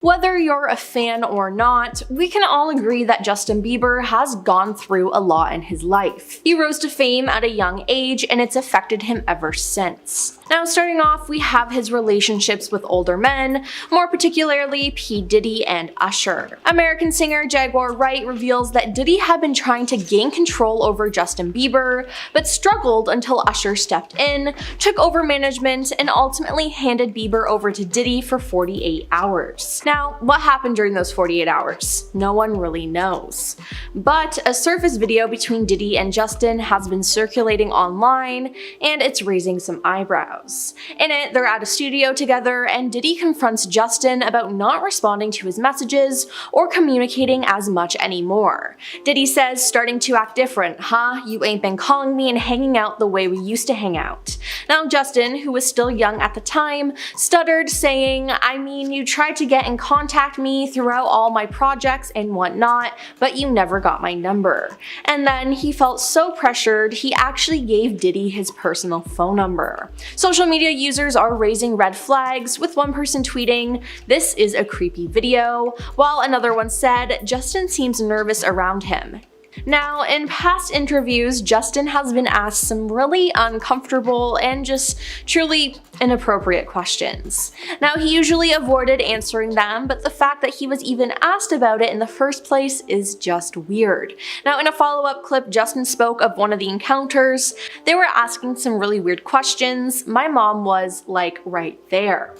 Whether you're a fan or not, we can all agree that Justin Bieber has gone through a lot in his life. He rose to fame at a young age, and it's affected him ever since. Now, starting off, we have his relationships with older men, more particularly P. Diddy and Usher. American singer Jaguar Wright reveals that Diddy had been trying to gain control over Justin Bieber, but struggled until Usher stepped in, took over management, and ultimately handed Bieber over to Diddy for 48 hours. Now, what happened during those 48 hours? No one really knows. But a surface video between Diddy and Justin has been circulating online, and it's raising some eyebrows. In it, they're at a studio together, and Diddy confronts Justin about not responding to his messages or communicating as much anymore. Diddy says, "Starting to act different, huh? You ain't been calling me and hanging out the way we used to hang out." Now, Justin, who was still young at the time, stuttered, saying, "I mean, you tried to get in contact me throughout all my projects and whatnot, but you never got my number." And then he felt so pressured, he actually gave Diddy his personal phone number. Social media users are raising red flags, with one person tweeting, "This is a creepy video," while another one said, "Justin seems nervous around him." Now, in past interviews, Justin has been asked some really uncomfortable and just truly inappropriate questions. Now, he usually avoided answering them, but the fact that he was even asked about it in the first place is just weird. Now, in a follow-up clip, Justin spoke of one of the encounters. They were asking some really weird questions. My mom was, like, right there.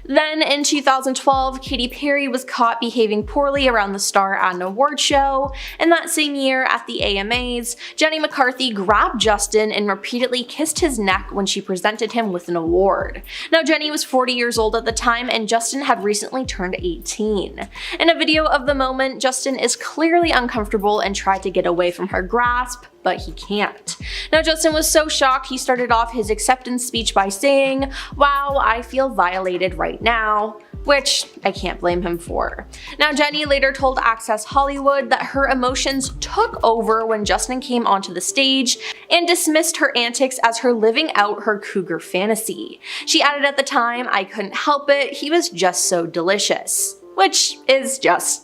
Then, in 2012, Katy Perry was caught behaving poorly around the star at an award show, and that same year at the AMAs, Jenny McCarthy grabbed Justin and repeatedly kissed his neck when she presented him with an award. Now, Jenny was 40 years old at the time, and Justin had recently turned 18. In a video of the moment, Justin is clearly uncomfortable and tried to get away from her grasp, but he can't. Now, Justin was so shocked, he started off his acceptance speech by saying, "Wow, I feel violated right now," which I can't blame him for. Now, Jenny later told Access Hollywood that her emotions took over when Justin came onto the stage and dismissed her antics as her living out her cougar fantasy. She added at the time, "I couldn't help it, he was just so delicious," which is just,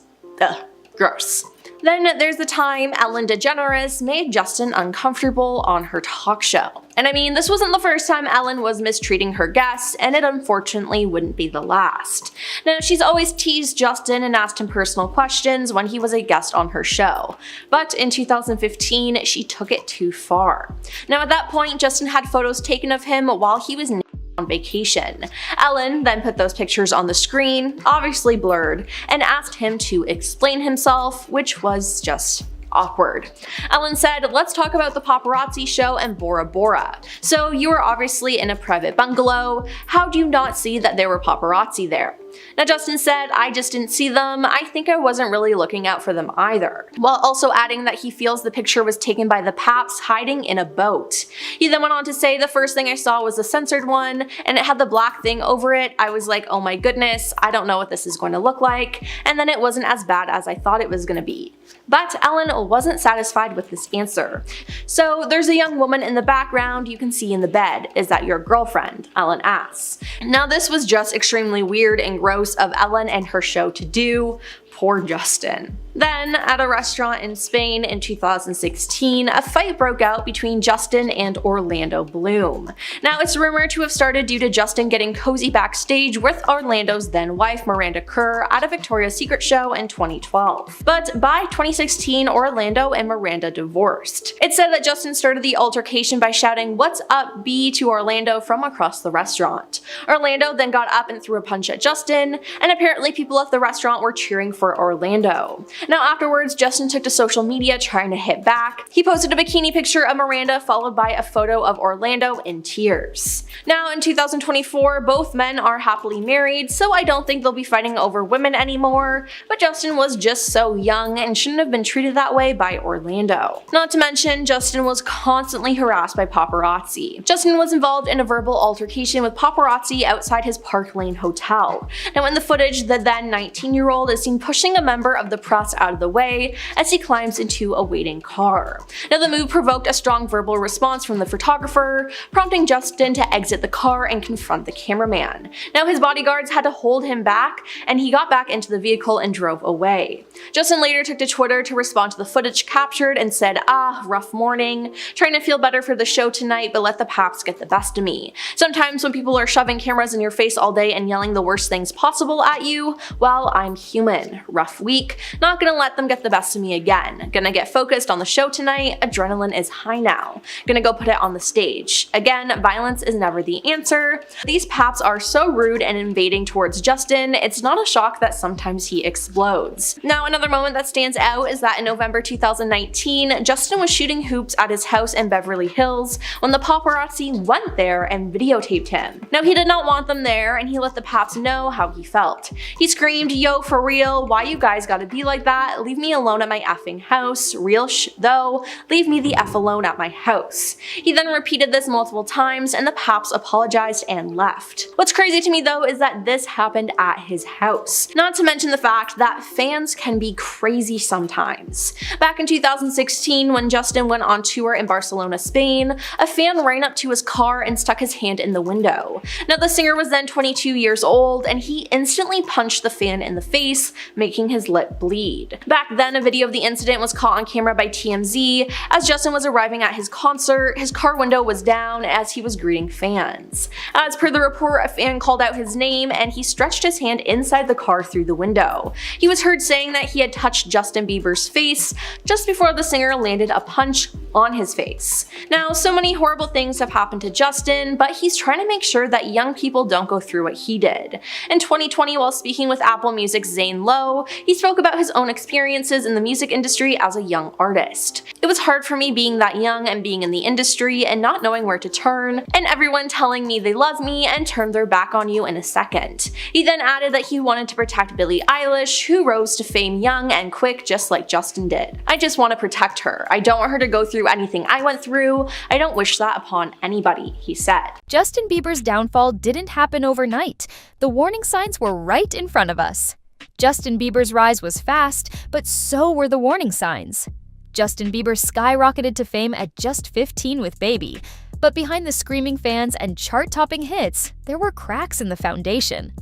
gross. Then there's the time Ellen DeGeneres made Justin uncomfortable on her talk show. And I mean, this wasn't the first time Ellen was mistreating her guests, and it unfortunately wouldn't be the last. Now, she's always teased Justin and asked him personal questions when he was a guest on her show. But in 2015, she took it too far. Now, at that point, Justin had photos taken of him while he was on vacation. Ellen then put those pictures on the screen, obviously blurred, and asked him to explain himself, which was just awkward. Ellen said, "Let's talk about the Paparazzi show and Bora Bora. So you were obviously in a private bungalow. How do you not see that there were paparazzi there?" Now, Justin said, "I just didn't see them. I think I wasn't really looking out for them either," while also adding that he feels the picture was taken by the Paps hiding in a boat. He then went on to say, "The first thing I saw was the censored one, and it had the black thing over it. I was like, oh my goodness, I don't know what this is going to look like, and then it wasn't as bad as I thought it was going to be." But Ellen wasn't satisfied with this answer. "So there's a young woman in the background you can see in the bed. Is that your girlfriend?" Ellen asks. Now, this was just extremely weird and gross of Ellen and her show to do. Poor Justin. Then, at a restaurant in Spain in 2016, a fight broke out between Justin and Orlando Bloom. Now, it's rumored to have started due to Justin getting cozy backstage with Orlando's then-wife Miranda Kerr at a Victoria's Secret show in 2012. But by 2016, Orlando and Miranda divorced. It said that Justin started the altercation by shouting, "What's up, B?" to Orlando from across the restaurant. Orlando then got up and threw a punch at Justin, and apparently people at the restaurant were cheering for Orlando. Now, afterwards, Justin took to social media trying to hit back. He posted a bikini picture of Miranda followed by a photo of Orlando in tears. Now, in 2024, both men are happily married, so I don't think they'll be fighting over women anymore, but Justin was just so young and shouldn't have been treated that way by Orlando. Not to mention, Justin was constantly harassed by paparazzi. Justin was involved in a verbal altercation with paparazzi outside his Park Lane hotel. Now, in the footage, the then 19-year-old is seen pushing a member of the press out of the way as he climbs into a waiting car. Now, the move provoked a strong verbal response from the photographer, prompting Justin to exit the car and confront the cameraman. Now, his bodyguards had to hold him back, and he got back into the vehicle and drove away. Justin later took to Twitter to respond to the footage captured and said, rough morning. Trying to feel better for the show tonight, but let the paps get the best of me. Sometimes when people are shoving cameras in your face all day and yelling the worst things possible at you, well, I'm human. Rough week. Not gonna let them get the best of me again. Gonna get focused on the show tonight. Adrenaline is high now. Gonna go put it on the stage. Again, violence is never the answer. These paps are so rude and invading towards Justin, it's not a shock that sometimes he explodes. Now, another moment that stands out is that in November 2019, Justin was shooting hoops at his house in Beverly Hills when the paparazzi went there and videotaped him. Now, he did not want them there, and he let the paps know how he felt. He screamed, "Yo, for real, why you guys gotta be like that? Leave me alone at my effing house. Real though, leave me the F alone at my house." He then repeated this multiple times, and the paps apologized and left. What's crazy to me though is that this happened at his house. Not to mention the fact that fans can be crazy sometimes. Back in 2016, when Justin went on tour in Barcelona, Spain, a fan ran up to his car and stuck his hand in the window. Now, the singer was then 22 years old, and he instantly punched the fan in the face, making his lip bleed. Back then, a video of the incident was caught on camera by TMZ. As Justin was arriving at his concert, his car window was down as he was greeting fans. As per the report, a fan called out his name, and he stretched his hand inside the car through the window. He was heard saying that he had touched Justin Bieber's face just before the singer landed a punch on his face. Now, so many horrible things have happened to Justin, but he's trying to make sure that young people don't go through what he did. In 2020, while speaking with Apple Music's Zane Lowe, he spoke about his own experiences in the music industry as a young artist. "It was hard for me being that young and being in the industry and not knowing where to turn, and everyone telling me they love me and turn their back on you in a second." He then added that he wanted to protect Billie Eilish, who rose to fame young and quick just like Justin did. "I just want to protect her. I don't want her to go through anything I went through. I don't wish that upon anybody," he said. Justin Bieber's downfall didn't happen overnight. The warning signs were right in front of us. Justin Bieber's rise was fast, but so were the warning signs. Justin Bieber skyrocketed to fame at just 15 with Baby. But behind the screaming fans and chart-topping hits, there were cracks in the foundation.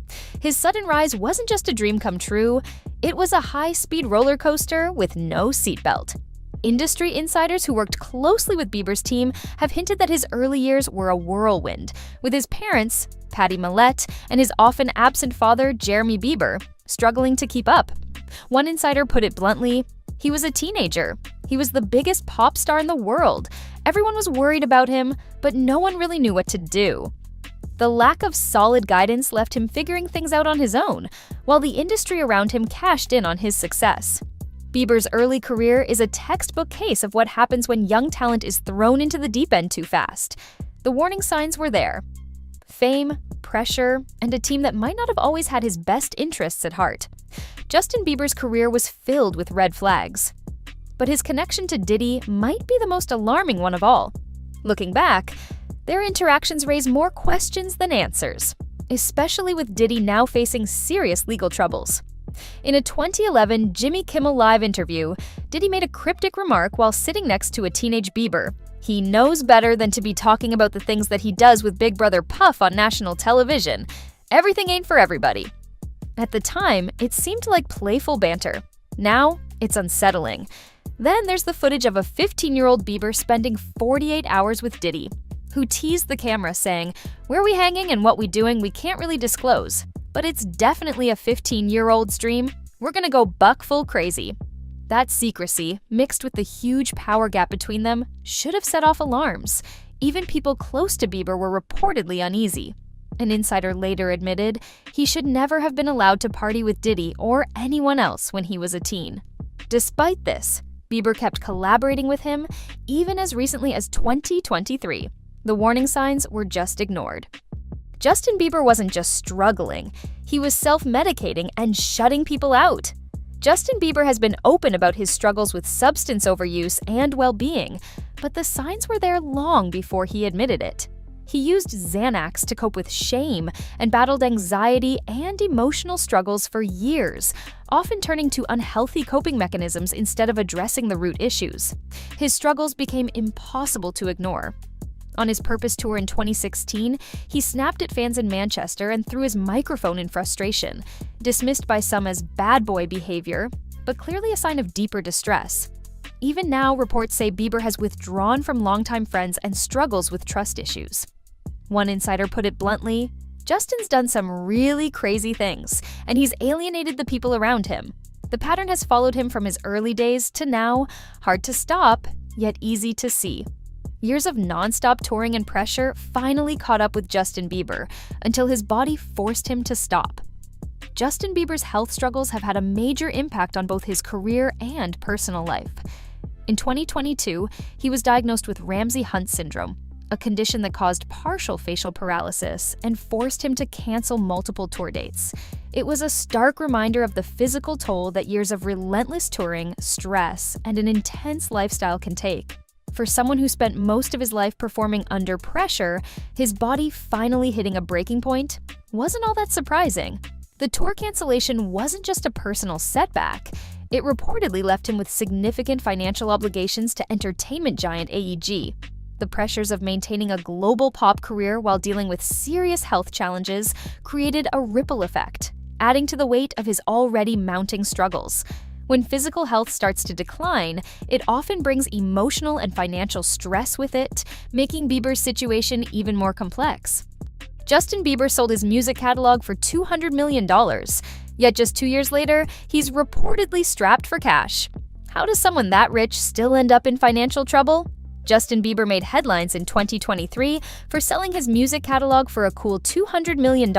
His sudden rise wasn't just a dream come true, it was a high-speed roller coaster with no seatbelt. Industry insiders who worked closely with Bieber's team have hinted that his early years were a whirlwind, with his parents, Patty Millette, and his often absent father, Jeremy Bieber, struggling to keep up. One insider put it bluntly, "He was a teenager. He was the biggest pop star in the world. Everyone was worried about him, but no one really knew what to do." The lack of solid guidance left him figuring things out on his own, while the industry around him cashed in on his success. Bieber's early career is a textbook case of what happens when young talent is thrown into the deep end too fast. The warning signs were there. Fame, pressure, and a team that might not have always had his best interests at heart. Justin Bieber's career was filled with red flags. But his connection to Diddy might be the most alarming one of all. Looking back, their interactions raise more questions than answers, especially with Diddy now facing serious legal troubles. In a 2011 Jimmy Kimmel Live interview, Diddy made a cryptic remark while sitting next to a teenage Bieber. He knows better than to be talking about the things that he does with Big Brother Puff on national television. Everything ain't for everybody. At the time, it seemed like playful banter. Now, it's unsettling. Then there's the footage of a 15-year-old Bieber spending 48 hours with Diddy, who teased the camera saying, "Where we hanging and what we doing we can't really disclose, but it's definitely a 15-year-old's dream. We're gonna go buck full crazy." That secrecy, mixed with the huge power gap between them, should have set off alarms. Even people close to Bieber were reportedly uneasy. An insider later admitted he should never have been allowed to party with Diddy or anyone else when he was a teen. Despite this, Bieber kept collaborating with him even as recently as 2023. The warning signs were just ignored. Justin Bieber wasn't just struggling, he was self-medicating and shutting people out. Justin Bieber has been open about his struggles with substance overuse and well-being, but the signs were there long before he admitted it. He used Xanax to cope with shame and battled anxiety and emotional struggles for years, often turning to unhealthy coping mechanisms instead of addressing the root issues. His struggles became impossible to ignore. On his Purpose tour in 2016, he snapped at fans in Manchester and threw his microphone in frustration, dismissed by some as bad boy behavior, but clearly a sign of deeper distress. Even now, reports say Bieber has withdrawn from longtime friends and struggles with trust issues. One insider put it bluntly, "Justin's done some really crazy things, and he's alienated the people around him. The pattern has followed him from his early days to now, hard to stop, yet easy to see." Years of non-stop touring and pressure finally caught up with Justin Bieber, until his body forced him to stop. Justin Bieber's health struggles have had a major impact on both his career and personal life. In 2022, he was diagnosed with Ramsay-Hunt syndrome, a condition that caused partial facial paralysis and forced him to cancel multiple tour dates. It was a stark reminder of the physical toll that years of relentless touring, stress, and an intense lifestyle can take. For someone who spent most of his life performing under pressure, his body finally hitting a breaking point wasn't all that surprising. The tour cancellation wasn't just a personal setback. It reportedly left him with significant financial obligations to entertainment giant AEG. The pressures of maintaining a global pop career while dealing with serious health challenges created a ripple effect, adding to the weight of his already mounting struggles. When physical health starts to decline, it often brings emotional and financial stress with it, making Bieber's situation even more complex. Justin Bieber sold his music catalog for $200 million, yet just 2 years later, he's reportedly strapped for cash. How does someone that rich still end up in financial trouble? Justin Bieber made headlines in 2023 for selling his music catalog for a cool $200 million,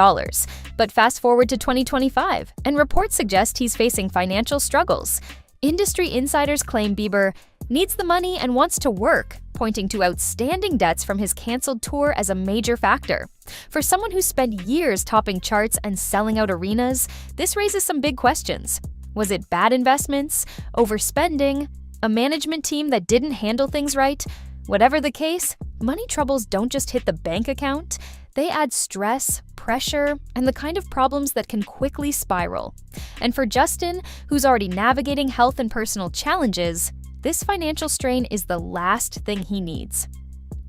but fast forward to 2025, and reports suggest he's facing financial struggles. Industry insiders claim Bieber needs the money and wants to work, pointing to outstanding debts from his canceled tour as a major factor. For someone who spent years topping charts and selling out arenas, this raises some big questions. Was it bad investments? Overspending? A management team that didn't handle things right? Whatever the case, money troubles don't just hit the bank account. They add stress, pressure, and the kind of problems that can quickly spiral. And for Justin, who's already navigating health and personal challenges, this financial strain is the last thing he needs.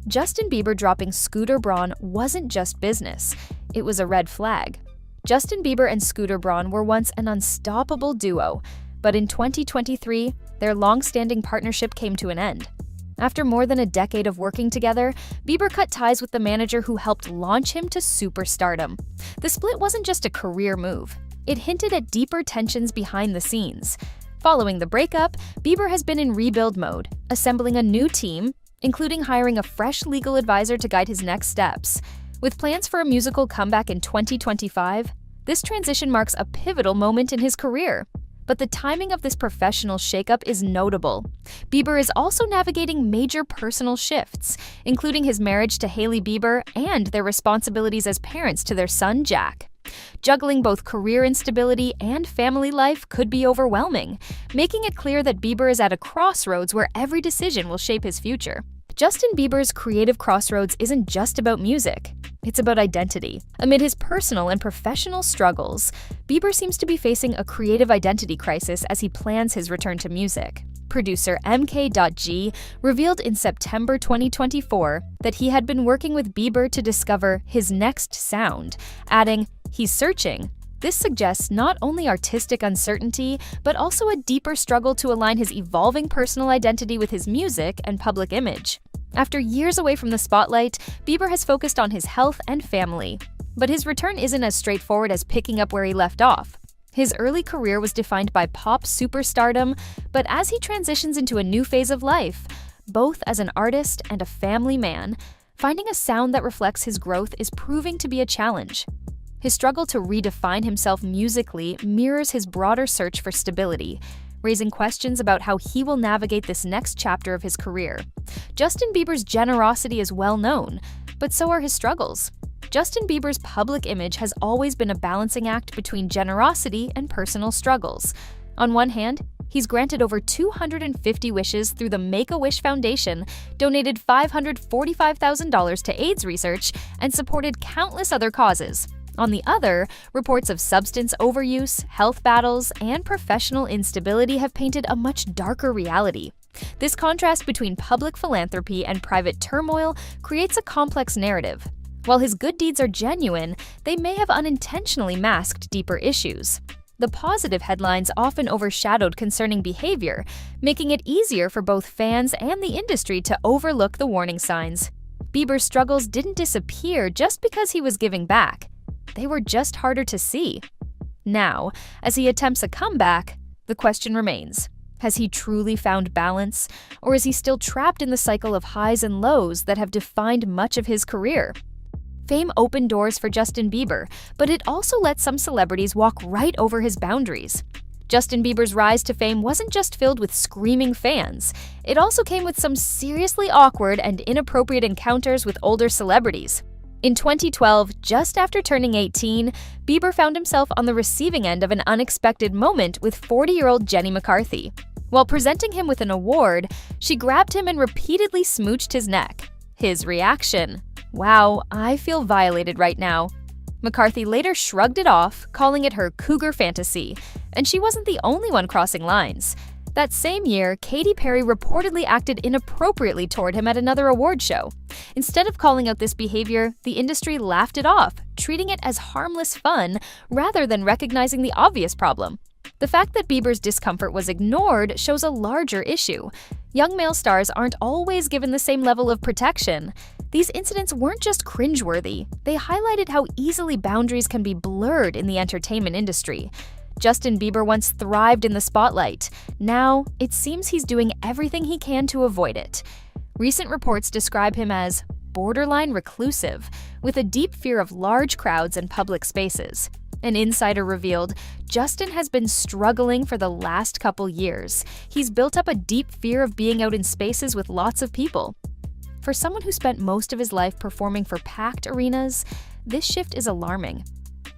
Justin Bieber dropping Scooter Braun wasn't just business. It was a red flag. Justin Bieber and Scooter Braun were once an unstoppable duo, but in 2023, their long-standing partnership came to an end. After more than a decade of working together, Bieber cut ties with the manager who helped launch him to superstardom. The split wasn't just a career move. It hinted at deeper tensions behind the scenes. Following the breakup, Bieber has been in rebuild mode, assembling a new team, including hiring a fresh legal advisor to guide his next steps. With plans for a musical comeback in 2025, this transition marks a pivotal moment in his career. But the timing of this professional shakeup is notable. Bieber is also navigating major personal shifts, including his marriage to Hailey Bieber and their responsibilities as parents to their son, Jack. Juggling both career instability and family life could be overwhelming, making it clear that Bieber is at a crossroads where every decision will shape his future. Justin Bieber's creative crossroads isn't just about music. It's about identity. Amid his personal and professional struggles, Bieber seems to be facing a creative identity crisis as he plans his return to music. Producer MK.G revealed in September 2024 that he had been working with Bieber to discover his next sound, adding, "He's searching." This suggests not only artistic uncertainty, but also a deeper struggle to align his evolving personal identity with his music and public image. After years away from the spotlight, Bieber has focused on his health and family. But his return isn't as straightforward as picking up where he left off. His early career was defined by pop superstardom, but as he transitions into a new phase of life, both as an artist and a family man, finding a sound that reflects his growth is proving to be a challenge. His struggle to redefine himself musically mirrors his broader search for stability, raising questions about how he will navigate this next chapter of his career. Justin Bieber's generosity is well known, but so are his struggles. Justin Bieber's public image has always been a balancing act between generosity and personal struggles. On one hand, He's granted over 250 wishes through the Make-A-Wish Foundation, donated $545,000 to AIDS research, and supported countless other causes. On the other, reports of substance overuse, health battles, and professional instability have painted a much darker reality. This contrast between public philanthropy and private turmoil creates a complex narrative. While his good deeds are genuine, they may have unintentionally masked deeper issues. The positive headlines often overshadowed concerning behavior, making it easier for both fans and the industry to overlook the warning signs. Bieber's struggles didn't disappear just because he was giving back. They were just harder to see. Now, as he attempts a comeback, the question remains: has he truly found balance, or is he still trapped in the cycle of highs and lows that have defined much of his career? Fame opened doors for Justin Bieber, but it also let some celebrities walk right over his boundaries. Justin Bieber's rise to fame wasn't just filled with screaming fans. It also came with some seriously awkward and inappropriate encounters with older celebrities. In 2012, just after turning 18, Bieber found himself on the receiving end of an unexpected moment with 40-year-old Jenny McCarthy. While presenting him with an award, she grabbed him and repeatedly smooched his neck. His reaction: "Wow, I feel violated right now." McCarthy later shrugged it off, calling it her cougar fantasy, and she wasn't the only one crossing lines. That same year, Katy Perry reportedly acted inappropriately toward him at another award show. Instead of calling out this behavior, the industry laughed it off, treating it as harmless fun rather than recognizing the obvious problem. The fact that Bieber's discomfort was ignored shows a larger issue. Young male stars aren't always given the same level of protection. These incidents weren't just cringeworthy, they highlighted how easily boundaries can be blurred in the entertainment industry. Justin Bieber once thrived in the spotlight. Now, it seems he's doing everything he can to avoid it. Recent reports describe him as borderline reclusive, with a deep fear of large crowds and public spaces. An insider revealed Justin has been struggling for the last couple years. He's built up a deep fear of being out in spaces with lots of people. For someone who spent most of his life performing for packed arenas, this shift is alarming.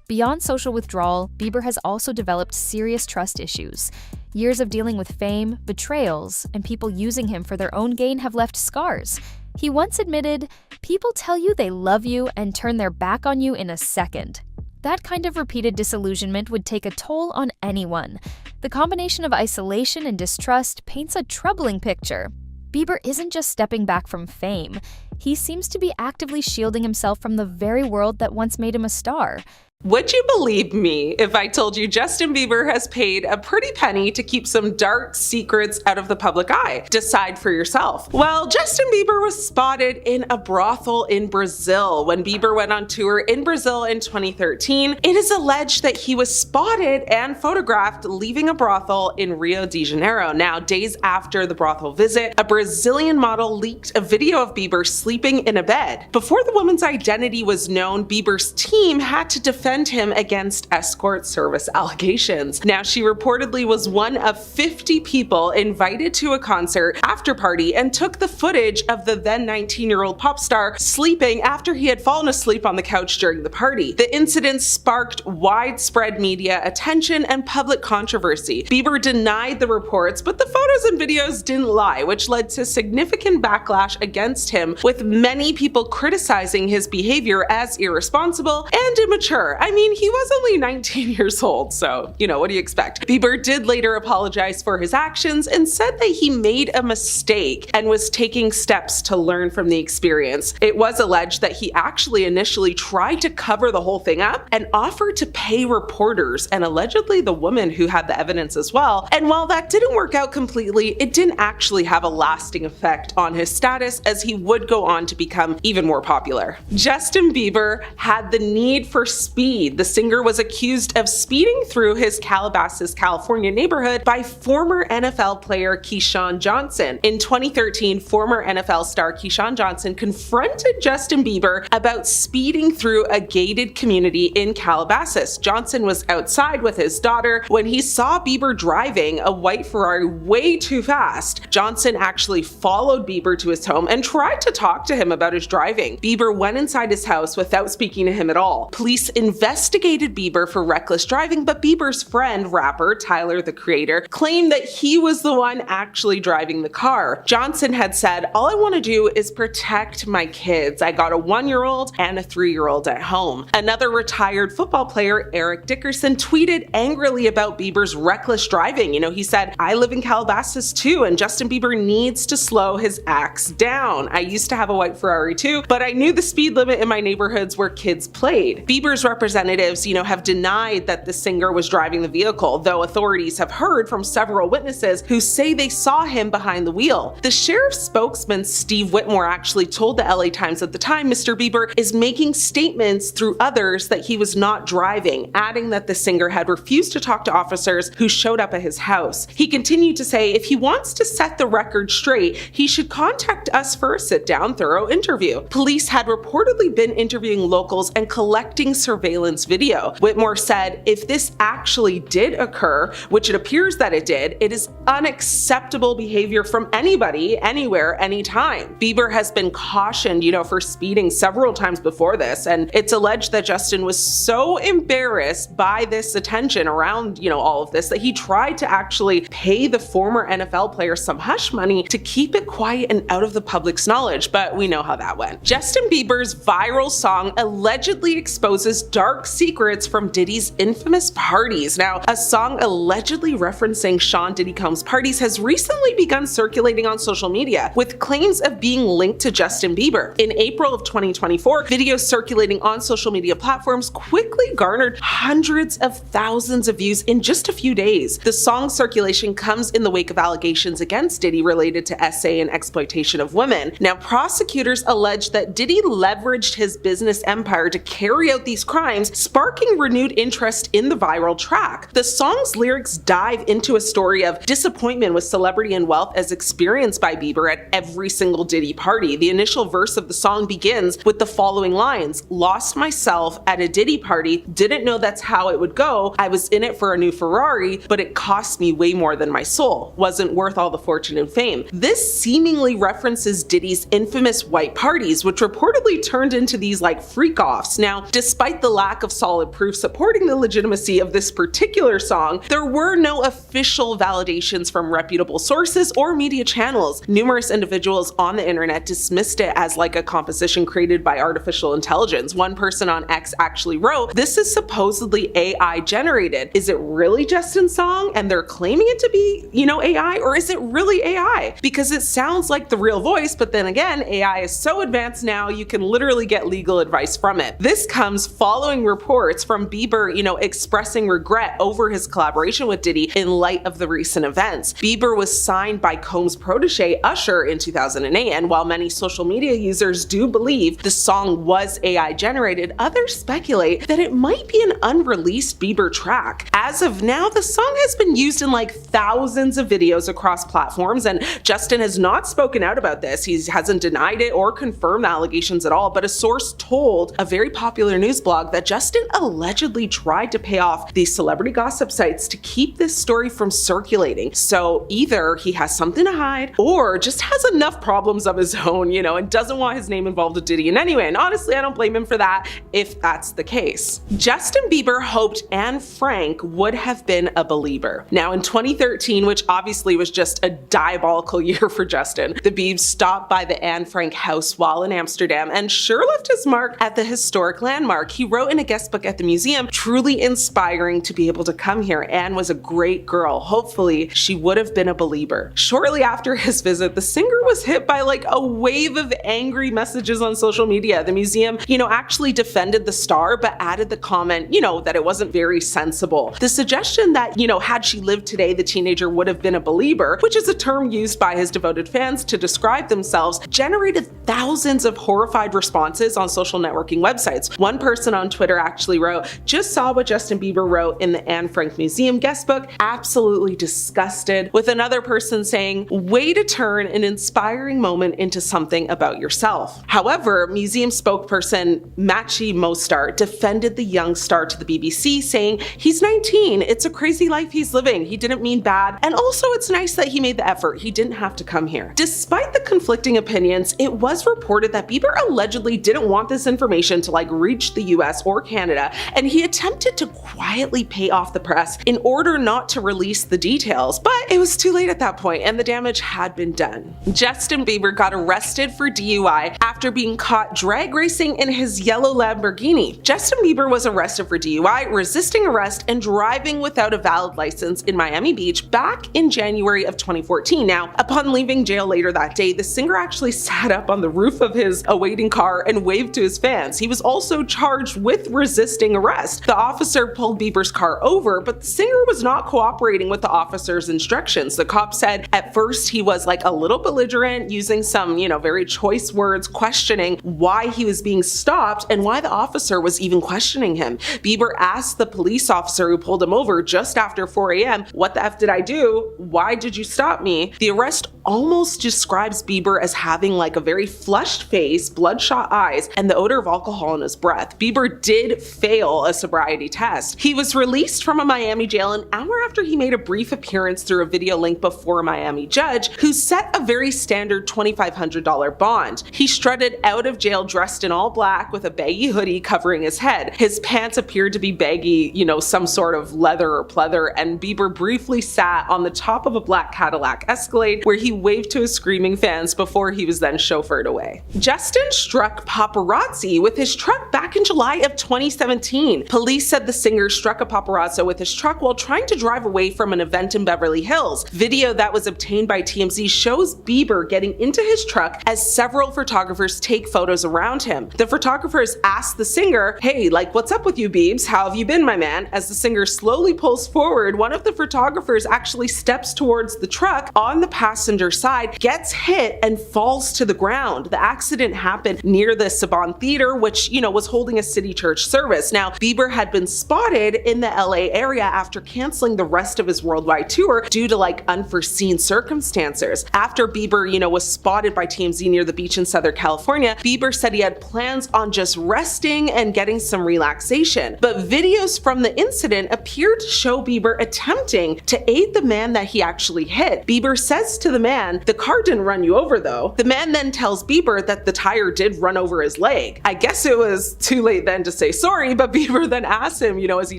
Beyond social withdrawal, Bieber has also developed serious trust issues. Years of dealing with fame, betrayals, and people using him for their own gain have left scars. He once admitted, "People tell you they love you and turn their back on you in a second." That kind of repeated disillusionment would take a toll on anyone. The combination of isolation and distrust paints a troubling picture. Bieber isn't just stepping back from fame. He seems to be actively shielding himself from the very world that once made him a star. Would you believe me if I told you Justin Bieber has paid a pretty penny to keep some dark secrets out of the public eye? Decide for yourself. Well, Justin Bieber was spotted in a brothel in Brazil. When Bieber went on tour in Brazil in 2013, it is alleged that he was spotted and photographed leaving a brothel in Rio de Janeiro. Now, days after the brothel visit, a Brazilian model leaked a video of Bieber sleeping in a bed. Before the woman's identity was known, Bieber's team had to defend him against escort service allegations. Now, she reportedly was one of 50 people invited to a concert after party and took the footage of the then 19-year-old pop star sleeping after he had fallen asleep on the couch during the party. The incident sparked widespread media attention and public controversy. Bieber denied the reports, but the photos and videos didn't lie, which led to significant backlash against him, with many people criticizing his behavior as irresponsible and immature. I mean, he was only 19 years old, so, what do you expect? Bieber did later apologize for his actions and said that he made a mistake and was taking steps to learn from the experience. It was alleged that he actually initially tried to cover the whole thing up and offered to pay reporters, and allegedly the woman who had the evidence as well. And while that didn't work out completely, it didn't actually have a lasting effect on his status, as he would go on to become even more popular. Justin Bieber had the need for speed. The singer was accused of speeding through his Calabasas, California neighborhood by former NFL player Keyshawn Johnson. In 2013, former NFL star Keyshawn Johnson confronted Justin Bieber about speeding through a gated community in Calabasas. Johnson was outside with his daughter when he saw Bieber driving a white Ferrari way too fast. Johnson actually followed Bieber to his home and tried to talk talk to him about his driving. Bieber went inside his house without speaking to him at all. Police investigated Bieber for reckless driving, but Bieber's friend, rapper Tyler, the Creator, claimed that he was the one actually driving the car. Johnson had said, "All I want to do is protect my kids. I got a 1-year-old and a 3-year-old at home." Another retired football player, Eric Dickerson, tweeted angrily about Bieber's reckless driving. He said, "I live in Calabasas too, and Justin Bieber needs to slow his acts down. I used to have a white Ferrari too, but I knew the speed limit in my neighborhoods where kids played." Bieber's representatives, have denied that the singer was driving the vehicle, though authorities have heard from several witnesses who say they saw him behind the wheel. The sheriff's spokesman, Steve Whitmore, actually told the LA Times at the time, "Mr. Bieber is making statements through others that he was not driving," adding that the singer had refused to talk to officers who showed up at his house. He continued to say, "If he wants to set the record straight, he should contact us for a sit-down, thorough interview." Police had reportedly been interviewing locals and collecting surveillance video. Whitmore said, "If this actually did occur, which it appears that it did, it is unacceptable behavior from anybody, anywhere, anytime." Bieber has been cautioned, for speeding several times before this, and it's alleged that Justin was so embarrassed by this attention around, all of this, that he tried to actually pay the former NFL player some hush money to keep it quiet and out of the public's knowledge, but we know how that went. Justin Bieber's viral song allegedly exposes dark secrets from Diddy's infamous parties. Now, a song allegedly referencing Sean Diddy Combs' parties has recently begun circulating on social media, with claims of being linked to Justin Bieber. In April of 2024, videos circulating on social media platforms quickly garnered hundreds of thousands of views in just a few days. The song's circulation comes in the wake of allegations against Diddy related to SA and exploitation of women. Now, prosecutors allege that Diddy leveraged his business empire to carry out these crimes, sparking renewed interest in the viral track. The song's lyrics dive into a story of disappointment with celebrity and wealth as experienced by Bieber at every single Diddy party. The initial verse of the song begins with the following lines: "Lost myself at a Diddy party, didn't know that's how it would go. I was in it for a new Ferrari, but it cost me way more than my soul. Wasn't worth all the fortune and fame." This seemingly references Diddy's infamous white parties, which reportedly turned into these freak-offs. Now, despite the lack of solid proof supporting the legitimacy of this particular song, there were no official validations from reputable sources or media channels. Numerous individuals on the internet dismissed it as a composition created by artificial intelligence. One person on X actually wrote, "This is supposedly AI generated. Is it really Justin's song and they're claiming it to be, AI, or is it really AI? Because it sounds like the real voice, but then again, AI is so advanced now you can literally get legal advice from it." This comes following reports from Bieber, expressing regret over his collaboration with Diddy in light of the recent events. Bieber was signed by Combs' protege Usher in 2008, and while many social media users do believe the song was AI generated, others speculate that it might be an unreleased Bieber track. As of now, the song has been used in thousands of videos across platforms, and Justin has not spoken out about this. He hasn't denied it or confirmed the allegations at all, but a source told a very popular news blog that Justin allegedly tried to pay off these celebrity gossip sites to keep this story from circulating. So either he has something to hide or just has enough problems of his own, and doesn't want his name involved with Diddy in any way. And honestly, I don't blame him for that if that's the case. Justin Bieber hoped Anne Frank would have been a believer. Now, in 2013, which obviously was just a diabolical year for Justin, the Biebs stopped by the Anne Frank house while in Amsterdam and sure left his mark at the historic landmark. He wrote in a guest book at the museum, "Truly inspiring to be able to come here. Anne was a great girl. Hopefully, she would have been a believer." Shortly after his visit, the singer was hit by a wave of angry messages on social media. The museum, actually defended the star, but added the comment, that it wasn't very sensible. The suggestion that, had she lived today, the teenager would have been a believer, which is a term used by his devoted fans to describe themselves, generated thousands of horrified responses on social networking websites. One person on Twitter actually wrote, "Just saw what Justin Bieber wrote in the Anne Frank Museum guest book, absolutely disgusted," with another person saying, "Way to turn an inspiring moment into something about yourself." However, museum spokesperson Machi Mostar defended the young star to the BBC, saying, "He's 19, it's a crazy life he's living, he didn't mean bad, and also it's nice that he made the effort, he didn't have to come here." Despite the conflicting opinions documents, it was reported that Bieber allegedly didn't want this information to reach the US or Canada, and he attempted to quietly pay off the press in order not to release the details, but it was too late at that point and the damage had been done. Justin Bieber got arrested for DUI after being caught drag racing in his yellow Lamborghini. Justin Bieber was arrested for DUI, resisting arrest, and driving without a valid license in Miami Beach back in January of 2014. Now, upon leaving jail later that day, the singer actually sat up on the roof of his awaiting car and waved to his fans. He was also charged with resisting arrest. The officer pulled Bieber's car over, but the singer was not cooperating with the officer's instructions. The cop said at first he was a little belligerent, using some, very choice words, questioning why he was being stopped and why the officer was even questioning him. Bieber asked the police officer who pulled him over just after 4 a.m., "What the F did I do? Why did you stop me?" The arrest almost describes Bieber as having a very flushed face, bloodshot eyes, and the odor of alcohol in his breath. Bieber did fail a sobriety test. He was released from a Miami jail an hour after he made a brief appearance through a video link before a Miami judge who set a very standard $2,500 bond. He strutted out of jail dressed in all black with a baggy hoodie covering his head. His pants appeared to be baggy, some sort of leather or pleather, and Bieber briefly sat on the top of a black Cadillac Escalade where he waved to his screaming fans before he was then chauffeured away. Justin struck paparazzi with his truck back in July of 2017. Police said the singer struck a paparazzo with his truck while trying to drive away from an event in Beverly Hills. Video that was obtained by TMZ shows Bieber getting into his truck as several photographers take photos around him. The photographers ask the singer, "Hey, what's up with you, Biebs? How have you been, my man?" As the singer slowly pulls forward, one of the photographers actually steps towards the truck on the passenger side, gets hit, and falls to the ground. The accident happened near the Saban Theater, which, was holding a city church service. Now, Bieber had been spotted in the LA area after canceling the rest of his worldwide tour due to unforeseen circumstances. After Bieber, was spotted by TMZ near the beach in Southern California, Bieber said he had plans on just resting and getting some relaxation. But videos from the incident appeared to show Bieber attempting to aid the man that he actually hit. Bieber says to the man, "The car didn't run you over though." The man then tells Bieber that the tire did run over his leg. I guess it was too late then to say sorry, but Bieber then asks him, as he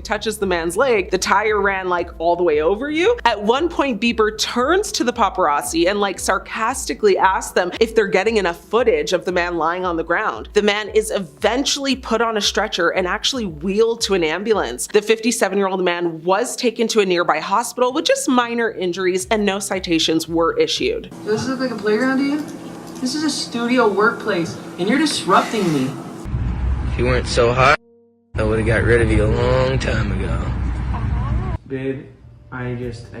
touches the man's leg, "The tire ran all the way over you?" At one point, Bieber turns to the paparazzi and sarcastically asks them if they're getting enough footage of the man lying on the ground. The man is eventually put on a stretcher and actually wheeled to an ambulance. The 57-year-old man was taken to a nearby hospital with just minor injuries and no citations were issued. Does this look like a playground to you? This is a studio workplace, and you're disrupting me. If you weren't so hot, I would've got rid of you a long time ago. Babe, I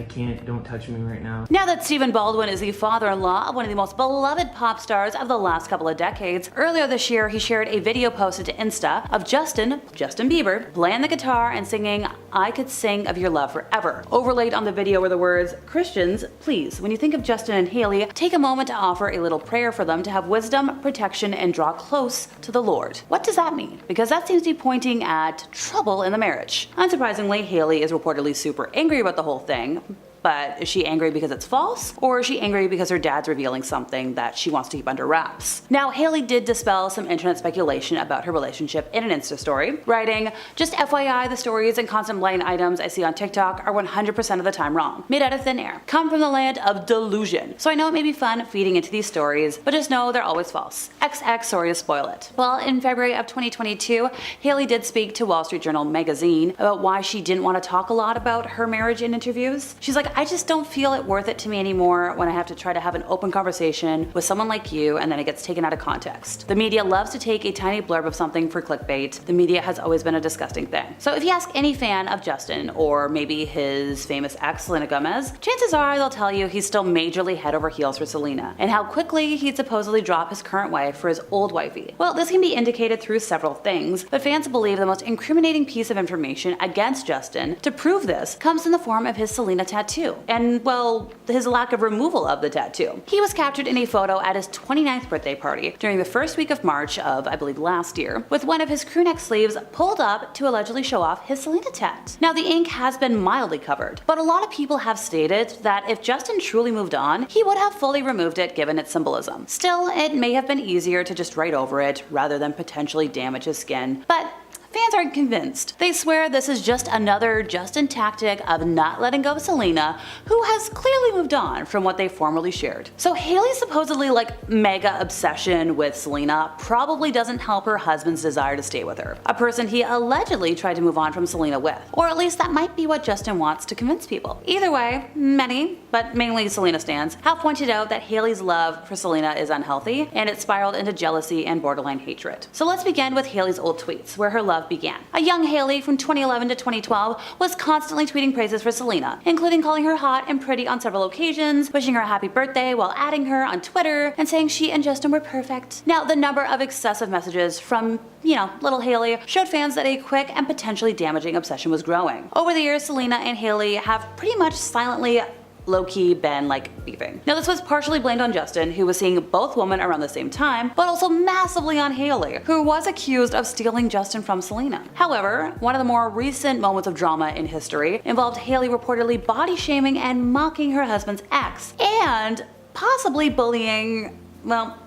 can't, don't touch me right now. Now that Stephen Baldwin is the father-in-law of one of the most beloved pop stars of the last couple of decades, earlier this year he shared a video posted to Insta of Justin Bieber, playing the guitar and singing "I Could Sing of Your Love Forever." Overlaid on the video were the words, "Christians, please, when you think of Justin and Hailey, take a moment to offer a little prayer for them to have wisdom, protection, and draw close to the Lord." What does that mean? Because that seems to be pointing at trouble in the marriage. Unsurprisingly, Hailey is reportedly super angry about the whole thing. But is she angry because it's false? Or is she angry because her dad's revealing something that she wants to keep under wraps? Now, Hailey did dispel some internet speculation about her relationship in an Insta story, writing, "Just FYI, the stories and constant blind items I see on TikTok are 100% of the time wrong, made out of thin air, come from the land of delusion. So I know it may be fun feeding into these stories, but just know they're always false. XX, sorry to spoil it." Well, in February of 2022, Hailey did speak to Wall Street Journal magazine about why she didn't want to talk a lot about her marriage in interviews. She's like, "I just don't feel it worth it to me anymore when I have to try to have an open conversation with someone like you and then it gets taken out of context. The media loves to take a tiny blurb of something for clickbait. The media has always been a disgusting thing." So if you ask any fan of Justin, or maybe his famous ex Selena Gomez, chances are they'll tell you he's still majorly head over heels for Selena, and how quickly he'd supposedly drop his current wife for his old wifey. Well, this can be indicated through several things, but fans believe the most incriminating piece of information against Justin to prove this comes in the form of his Selena tattoo. tattoo, and, well, his lack of removal of the tattoo. He was captured in a photo at his 29th birthday party during the first week of March of, I believe, last year, with one of his crew neck sleeves pulled up to allegedly show off his Selena tat. Now, the ink has been mildly covered, but a lot of people have stated that if Justin truly moved on, he would have fully removed it given its symbolism. Still, it may have been easier to just write over it rather than potentially damage his skin, but fans aren't convinced. They swear this is just another Justin tactic of not letting go of Selena, who has clearly moved on from what they formerly shared. So Hailey's supposedly mega obsession with Selena probably doesn't help her husband's desire to stay with her, a person he allegedly tried to move on from Selena with. Or at least that might be what Justin wants to convince people. Either way, many, but mainly Selena stans, have pointed out that Hailey's love for Selena is unhealthy, and it spiraled into jealousy and borderline hatred. So let's begin with Hailey's old tweets, where her love began. A young Hailey from 2011 to 2012 was constantly tweeting praises for Selena, including calling her hot and pretty on several occasions, wishing her a happy birthday while adding her on Twitter, and saying she and Justin were perfect. Now, the number of excessive messages from, little Hailey showed fans that a quick and potentially damaging obsession was growing. Over the years, Selena and Hailey have pretty much silently low-key been beefing. Now, this was partially blamed on Justin, who was seeing both women around the same time, but also massively on Hailey, who was accused of stealing Justin from Selena. However, one of the more recent moments of drama in history involved Hailey reportedly body shaming and mocking her husband's ex, and possibly bullying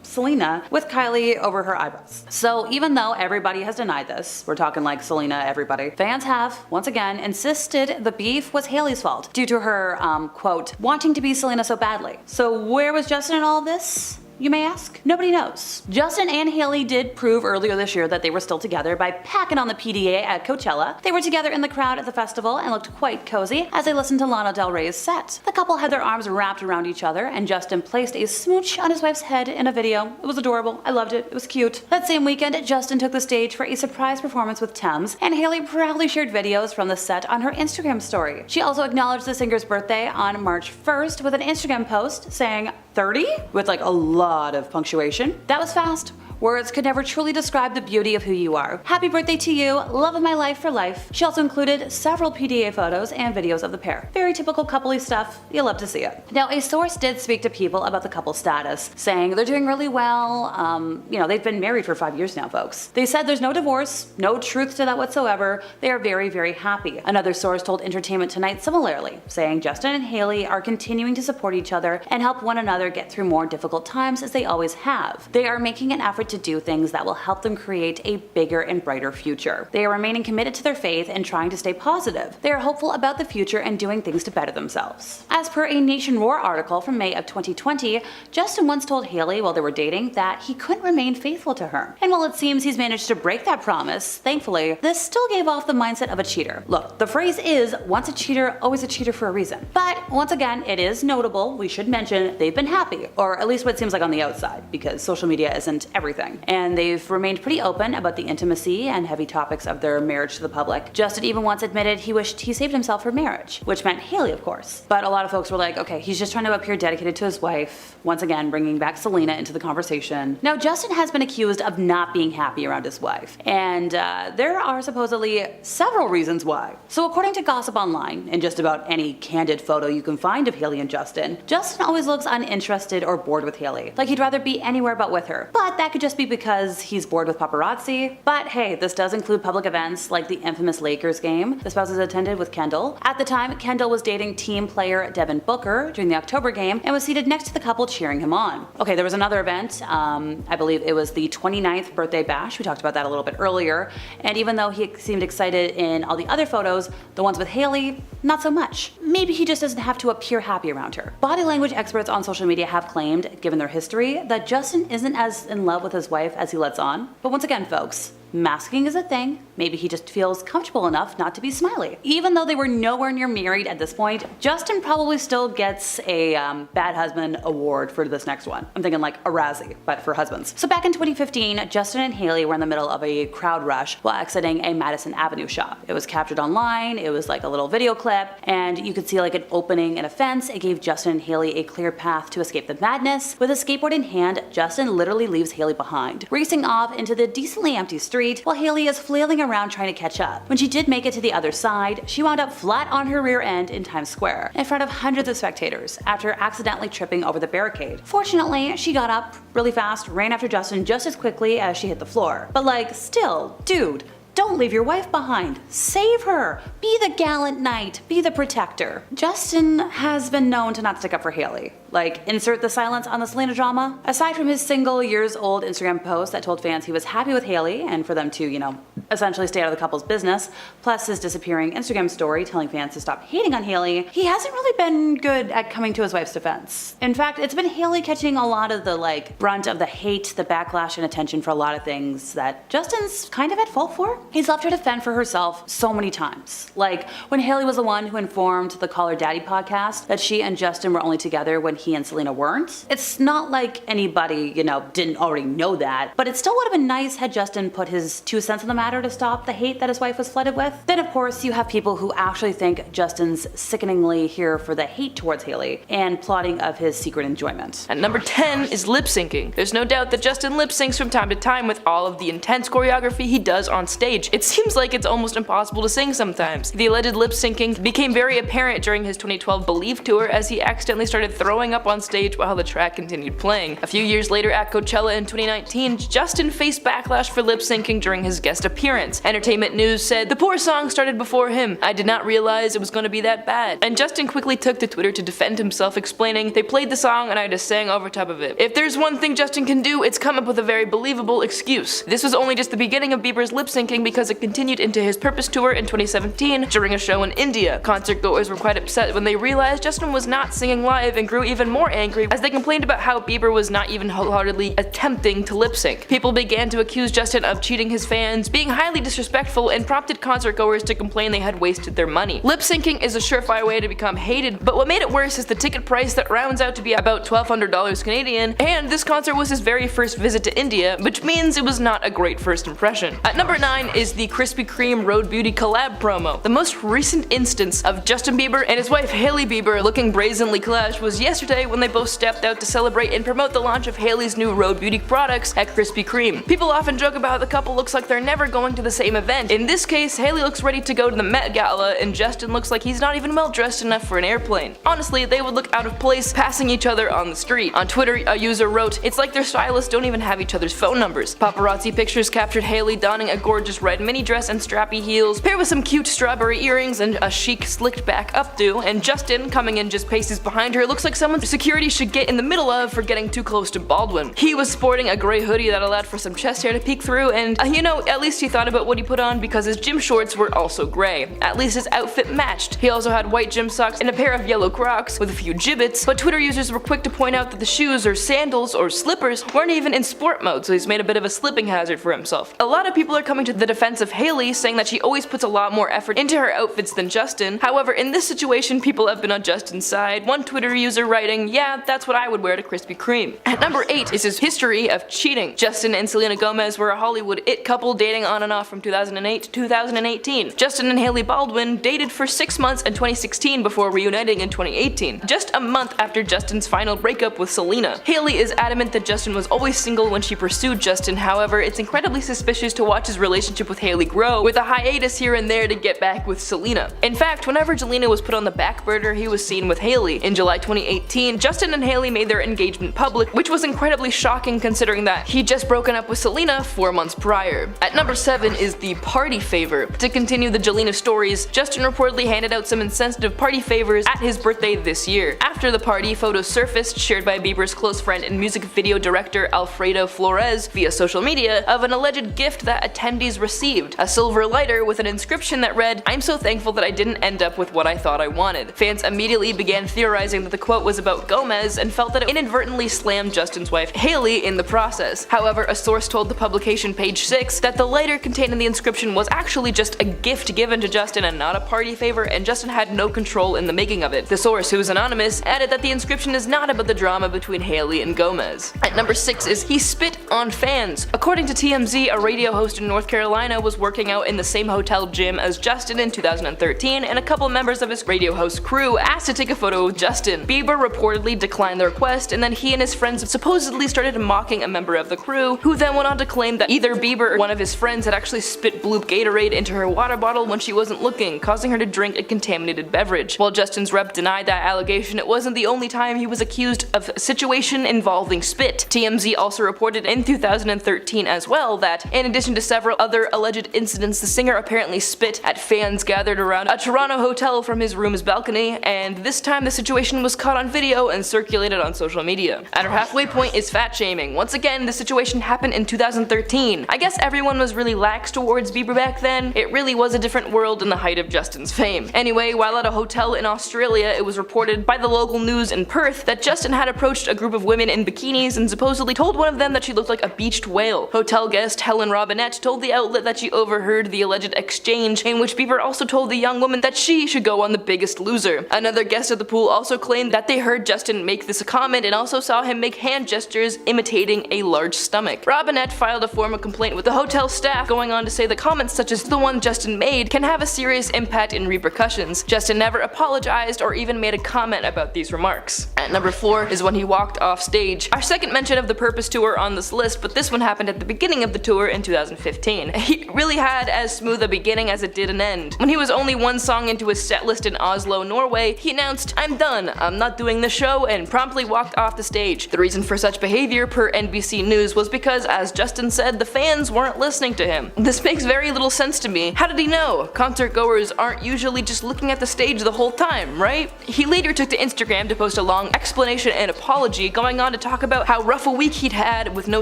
Selena with Kylie over her eyebrows. So even though everybody has denied this, we're talking Selena everybody, fans have, once again, insisted the beef was Hailey's fault due to her, quote, wanting to be Selena so badly. So where was Justin in all of this? You may ask? Nobody knows. Justin and Hailey did prove earlier this year that they were still together by packing on the PDA at Coachella. They were together in the crowd at the festival and looked quite cozy as they listened to Lana Del Rey's set. The couple had their arms wrapped around each other, and Justin placed a smooch on his wife's head in a video. It was adorable. I loved it. It was cute. That same weekend, Justin took the stage for a surprise performance with Thames, and Hailey proudly shared videos from the set on her Instagram story. She also acknowledged the singer's birthday on March 1st with an Instagram post saying 30 with a lot of punctuation. That was fast. Words could never truly describe the beauty of who you are. Happy birthday to you, love of my life for life. She also included several PDA photos and videos of the pair. Very typical coupley stuff, you'll love to see it. Now, a source did speak to people about the couple's status, saying they're doing really well. They've been married for 5 years now, folks. They said there's no divorce, no truth to that whatsoever. They are very, very happy. Another source told Entertainment Tonight similarly, saying Justin and Hailey are continuing to support each other and help one another get through more difficult times as they always have. They are making an effort to do things that will help them create a bigger and brighter future. They are remaining committed to their faith and trying to stay positive. They are hopeful about the future and doing things to better themselves. As per a Nation Roar article from May of 2020, Justin once told Hailey while they were dating that he couldn't remain faithful to her. And while it seems he's managed to break that promise, thankfully, this still gave off the mindset of a cheater. Look, the phrase is, once a cheater, always a cheater for a reason. But once again, it is notable, we should mention, they've been happy, or at least what it seems like on the outside, because social media isn't everything. And they've remained pretty open about the intimacy and heavy topics of their marriage to the public. Justin even once admitted he wished he saved himself for marriage, which meant Hailey, of course. But a lot of folks were like, okay, he's just trying to appear dedicated to his wife, once again bringing back Selena into the conversation. Now, Justin has been accused of not being happy around his wife, and there are supposedly several reasons why. So according to Gossip Online, and just about any candid photo you can find of Hailey and Justin always looks uninterested or bored with Hailey, like he'd rather be anywhere but with her. But that could just be because he's bored with paparazzi. But hey, this does include public events like the infamous Lakers game the spouses attended with Kendall. At the time, Kendall was dating team player Devin Booker during the October game and was seated next to the couple cheering him on. Okay, there was another event, I believe it was the 29th birthday bash, we talked about that a little bit earlier, and even though he seemed excited in all the other photos, the ones with Hailey, not so much. Maybe he just doesn't have to appear happy around her. Body language experts on social media have claimed, given their history, that Justin isn't as in love with his wife as he lets on. But once again, folks, masking is a thing. Maybe he just feels comfortable enough not to be smiley. Even though they were nowhere near married at this point, Justin probably still gets a Bad Husband award for this next one. I'm thinking like a Razzie, but for husbands. So back in 2015, Justin and Hailey were in the middle of a crowd rush while exiting a Madison Avenue shop. It was captured online, it was like a little video clip, and you could see like an opening in a fence. It gave Justin and Hailey a clear path to escape the madness. With a skateboard in hand, Justin literally leaves Hailey behind, racing off into the decently empty street street while Hailey is flailing around trying to catch up. When she did make it to the other side, she wound up flat on her rear end in Times Square, in front of hundreds of spectators, after accidentally tripping over the barricade. Fortunately, she got up really fast, ran after Justin just as quickly as she hit the floor. But like, still, dude, don't leave your wife behind. Save her. Be the gallant knight. Be the protector. Justin has been known to not stick up for Hailey. Like, insert the silence on the Selena drama. Aside from his single years-old Instagram post that told fans he was happy with Hailey and for them to, essentially stay out of the couple's business, plus his disappearing Instagram story telling fans to stop hating on Hailey, he hasn't really been good at coming to his wife's defense. In fact, it's been Hailey catching a lot of the brunt of the hate, the backlash, and attention for a lot of things that Justin's kind of at fault for. He's left her to fend for herself so many times. Like when Hailey was the one who informed the Call Her Daddy podcast that she and Justin were only together when he and Selena weren't. It's not like anybody, didn't already know that, but it still would have been nice had Justin put his 2 cents on the matter to stop the hate that his wife was flooded with. Then of course you have people who actually think Justin's sickeningly here for the hate towards Hailey and plotting of his secret enjoyment. At number 10 is lip syncing. There's no doubt that Justin lip syncs from time to time with all of the intense choreography he does on stage. It seems like it's almost impossible to sing sometimes. The alleged lip syncing became very apparent during his 2012 Believe tour as he accidentally started throwing up on stage while the track continued playing. A few years later at Coachella in 2019, Justin faced backlash for lip syncing during his guest appearance. Entertainment News said, "The poor song started before him. I did not realize it was going to be that bad." And Justin quickly took to Twitter to defend himself, explaining, "They played the song and I just sang over top of it. If there's one thing Justin can do, it's come up with a very believable excuse. This was only just the beginning of Bieber's lip syncing because it continued into his Purpose tour in 2017 during a show in India. Concert goers were quite upset when they realized Justin was not singing live and grew even more angry as they complained about how Bieber was not even wholeheartedly attempting to lip sync. People began to accuse Justin of cheating his fans, being highly disrespectful, and prompted concert goers to complain they had wasted their money. Lip syncing is a surefire way to become hated, but what made it worse is the ticket price that rounds out to be about $1,200 Canadian, and this concert was his very first visit to India, which means it was not a great first impression. At number 9 is the Krispy Kreme Road Beauty collab promo. The most recent instance of Justin Bieber and his wife Hailey Bieber looking brazenly clash was yesterday when they both stepped out to celebrate and promote the launch of Hailey's new Road Beauty products at Krispy Kreme. People often joke about how the couple looks like they're never going to the same event. In this case, Hailey looks ready to go to the Met Gala and Justin looks like he's not even well dressed enough for an airplane. Honestly, they would look out of place passing each other on the street. On Twitter, a user wrote, "It's like their stylists don't even have each other's phone numbers." Paparazzi pictures captured Hailey donning a gorgeous red mini dress and strappy heels, paired with some cute strawberry earrings and a chic slicked back updo, and Justin, coming in just paces behind her, looks like someone security should get in the middle of for getting too close to Baldwin. He was sporting a gray hoodie that allowed for some chest hair to peek through, and at least he thought about what he put on because his gym shorts were also gray. At least his outfit matched. He also had white gym socks and a pair of yellow Crocs with a few gibbets, but Twitter users were quick to point out that the shoes or sandals or slippers weren't even in sport mode, so he's made a bit of a slipping hazard for himself. A lot of people are coming to the defense of Hailey, saying that she always puts a lot more effort into her outfits than Justin. However, in this situation, people have been on Justin's side, one Twitter user writing, "Yeah, that's what I would wear to Krispy Kreme." At number 8 is his history of cheating. Justin and Selena Gomez were a Hollywood it couple dating on and off from 2008 to 2018. Justin and Hailey Baldwin dated for 6 months in 2016 before reuniting in 2018, just a month after Justin's final breakup with Selena. Hailey is adamant that Justin was always single when she pursued Justin. However, it's incredibly suspicious to watch his relationship with Hailey grow, with a hiatus here and there to get back with Selena. In fact, whenever Jelena was put on the back burner, he was seen with Hailey. In July 2018, Justin and Hailey made their engagement public, which was incredibly shocking considering that he'd just broken up with Selena 4 months prior. At number 7 is the party favor. To continue the Jelena stories, Justin reportedly handed out some insensitive party favors at his birthday this year. After the party, photos surfaced, shared by Bieber's close friend and music video director Alfredo Flores via social media, of an alleged gift that attendees received, a silver lighter with an inscription that read, "I'm so thankful that I didn't end up with what I thought I wanted." Fans immediately began theorizing that the quote was about Gomez and felt that it inadvertently slammed Justin's wife Hailey in the process. However, a source told the publication Page 6 that the lighter containing the inscription was actually just a gift given to Justin and not a party favor, and Justin had no control in the making of it. The source, who is anonymous, added that the inscription is not about the drama between Hailey and Gomez. At number 6 is he spit on fans. According to TMZ, a radio host in North Carolina was working out in the same hotel gym as Justin in 2013, and a couple members of his radio host crew asked to take a photo with Justin. Bieber reportedly declined the request, and then he and his friends supposedly started mocking a member of the crew, who then went on to claim that either Bieber or one of his friends had actually spit bloop Gatorade into her water bottle when she wasn't looking, causing her to drink a contaminated beverage. While Justin's rep denied that allegation, it wasn't the only time he was accused of a situation involving spit. TMZ also reported in 2013 as well that, in addition to several other alleged incidents, the singer apparently spit at fans gathered around a Toronto hotel from his room's balcony, and this time the situation was caught on video and circulated on social media. At her halfway point is fat shaming. Once again, the situation happened in 2013. I guess everyone was really lax towards Bieber back then. It really was a different world in the height of Justin's fame. Anyway, while at a hotel in Australia, it was reported by the local news in Perth that Justin had approached a group of women in bikinis and supposedly told one of them that she looked like a beached whale. Hotel guest Helen Robinette told the outlet that she overheard the alleged exchange, in which Bieber also told the young woman that she should go on The Biggest Loser. Another guest at the pool also claimed that they heard Justin make this comment and also saw him make hand gestures imitating a large stomach. Robinette filed a formal complaint with the hotel staff, going on to say that comments such as the one Justin made can have a serious impact and repercussions. Justin never apologized or even made a comment about these remarks. At number 4 is when he walked off stage. Our second mention of the Purpose tour on this list, but this one happened at the beginning of the tour in 2015. He really had as smooth a beginning as it did an end. When he was only one song into his set list in Oslo, Norway, he announced, "I'm done, I'm not doing the show," and promptly walked off the stage. The reason for such behavior, per NBC News, was because, as Justin said, the fans weren't listening to him. This makes very little sense to me. How did he know? Concert goers aren't usually just looking at the stage the whole time, right? He later took to Instagram to post a long explanation and apology, going on to talk about how rough a week he'd had with no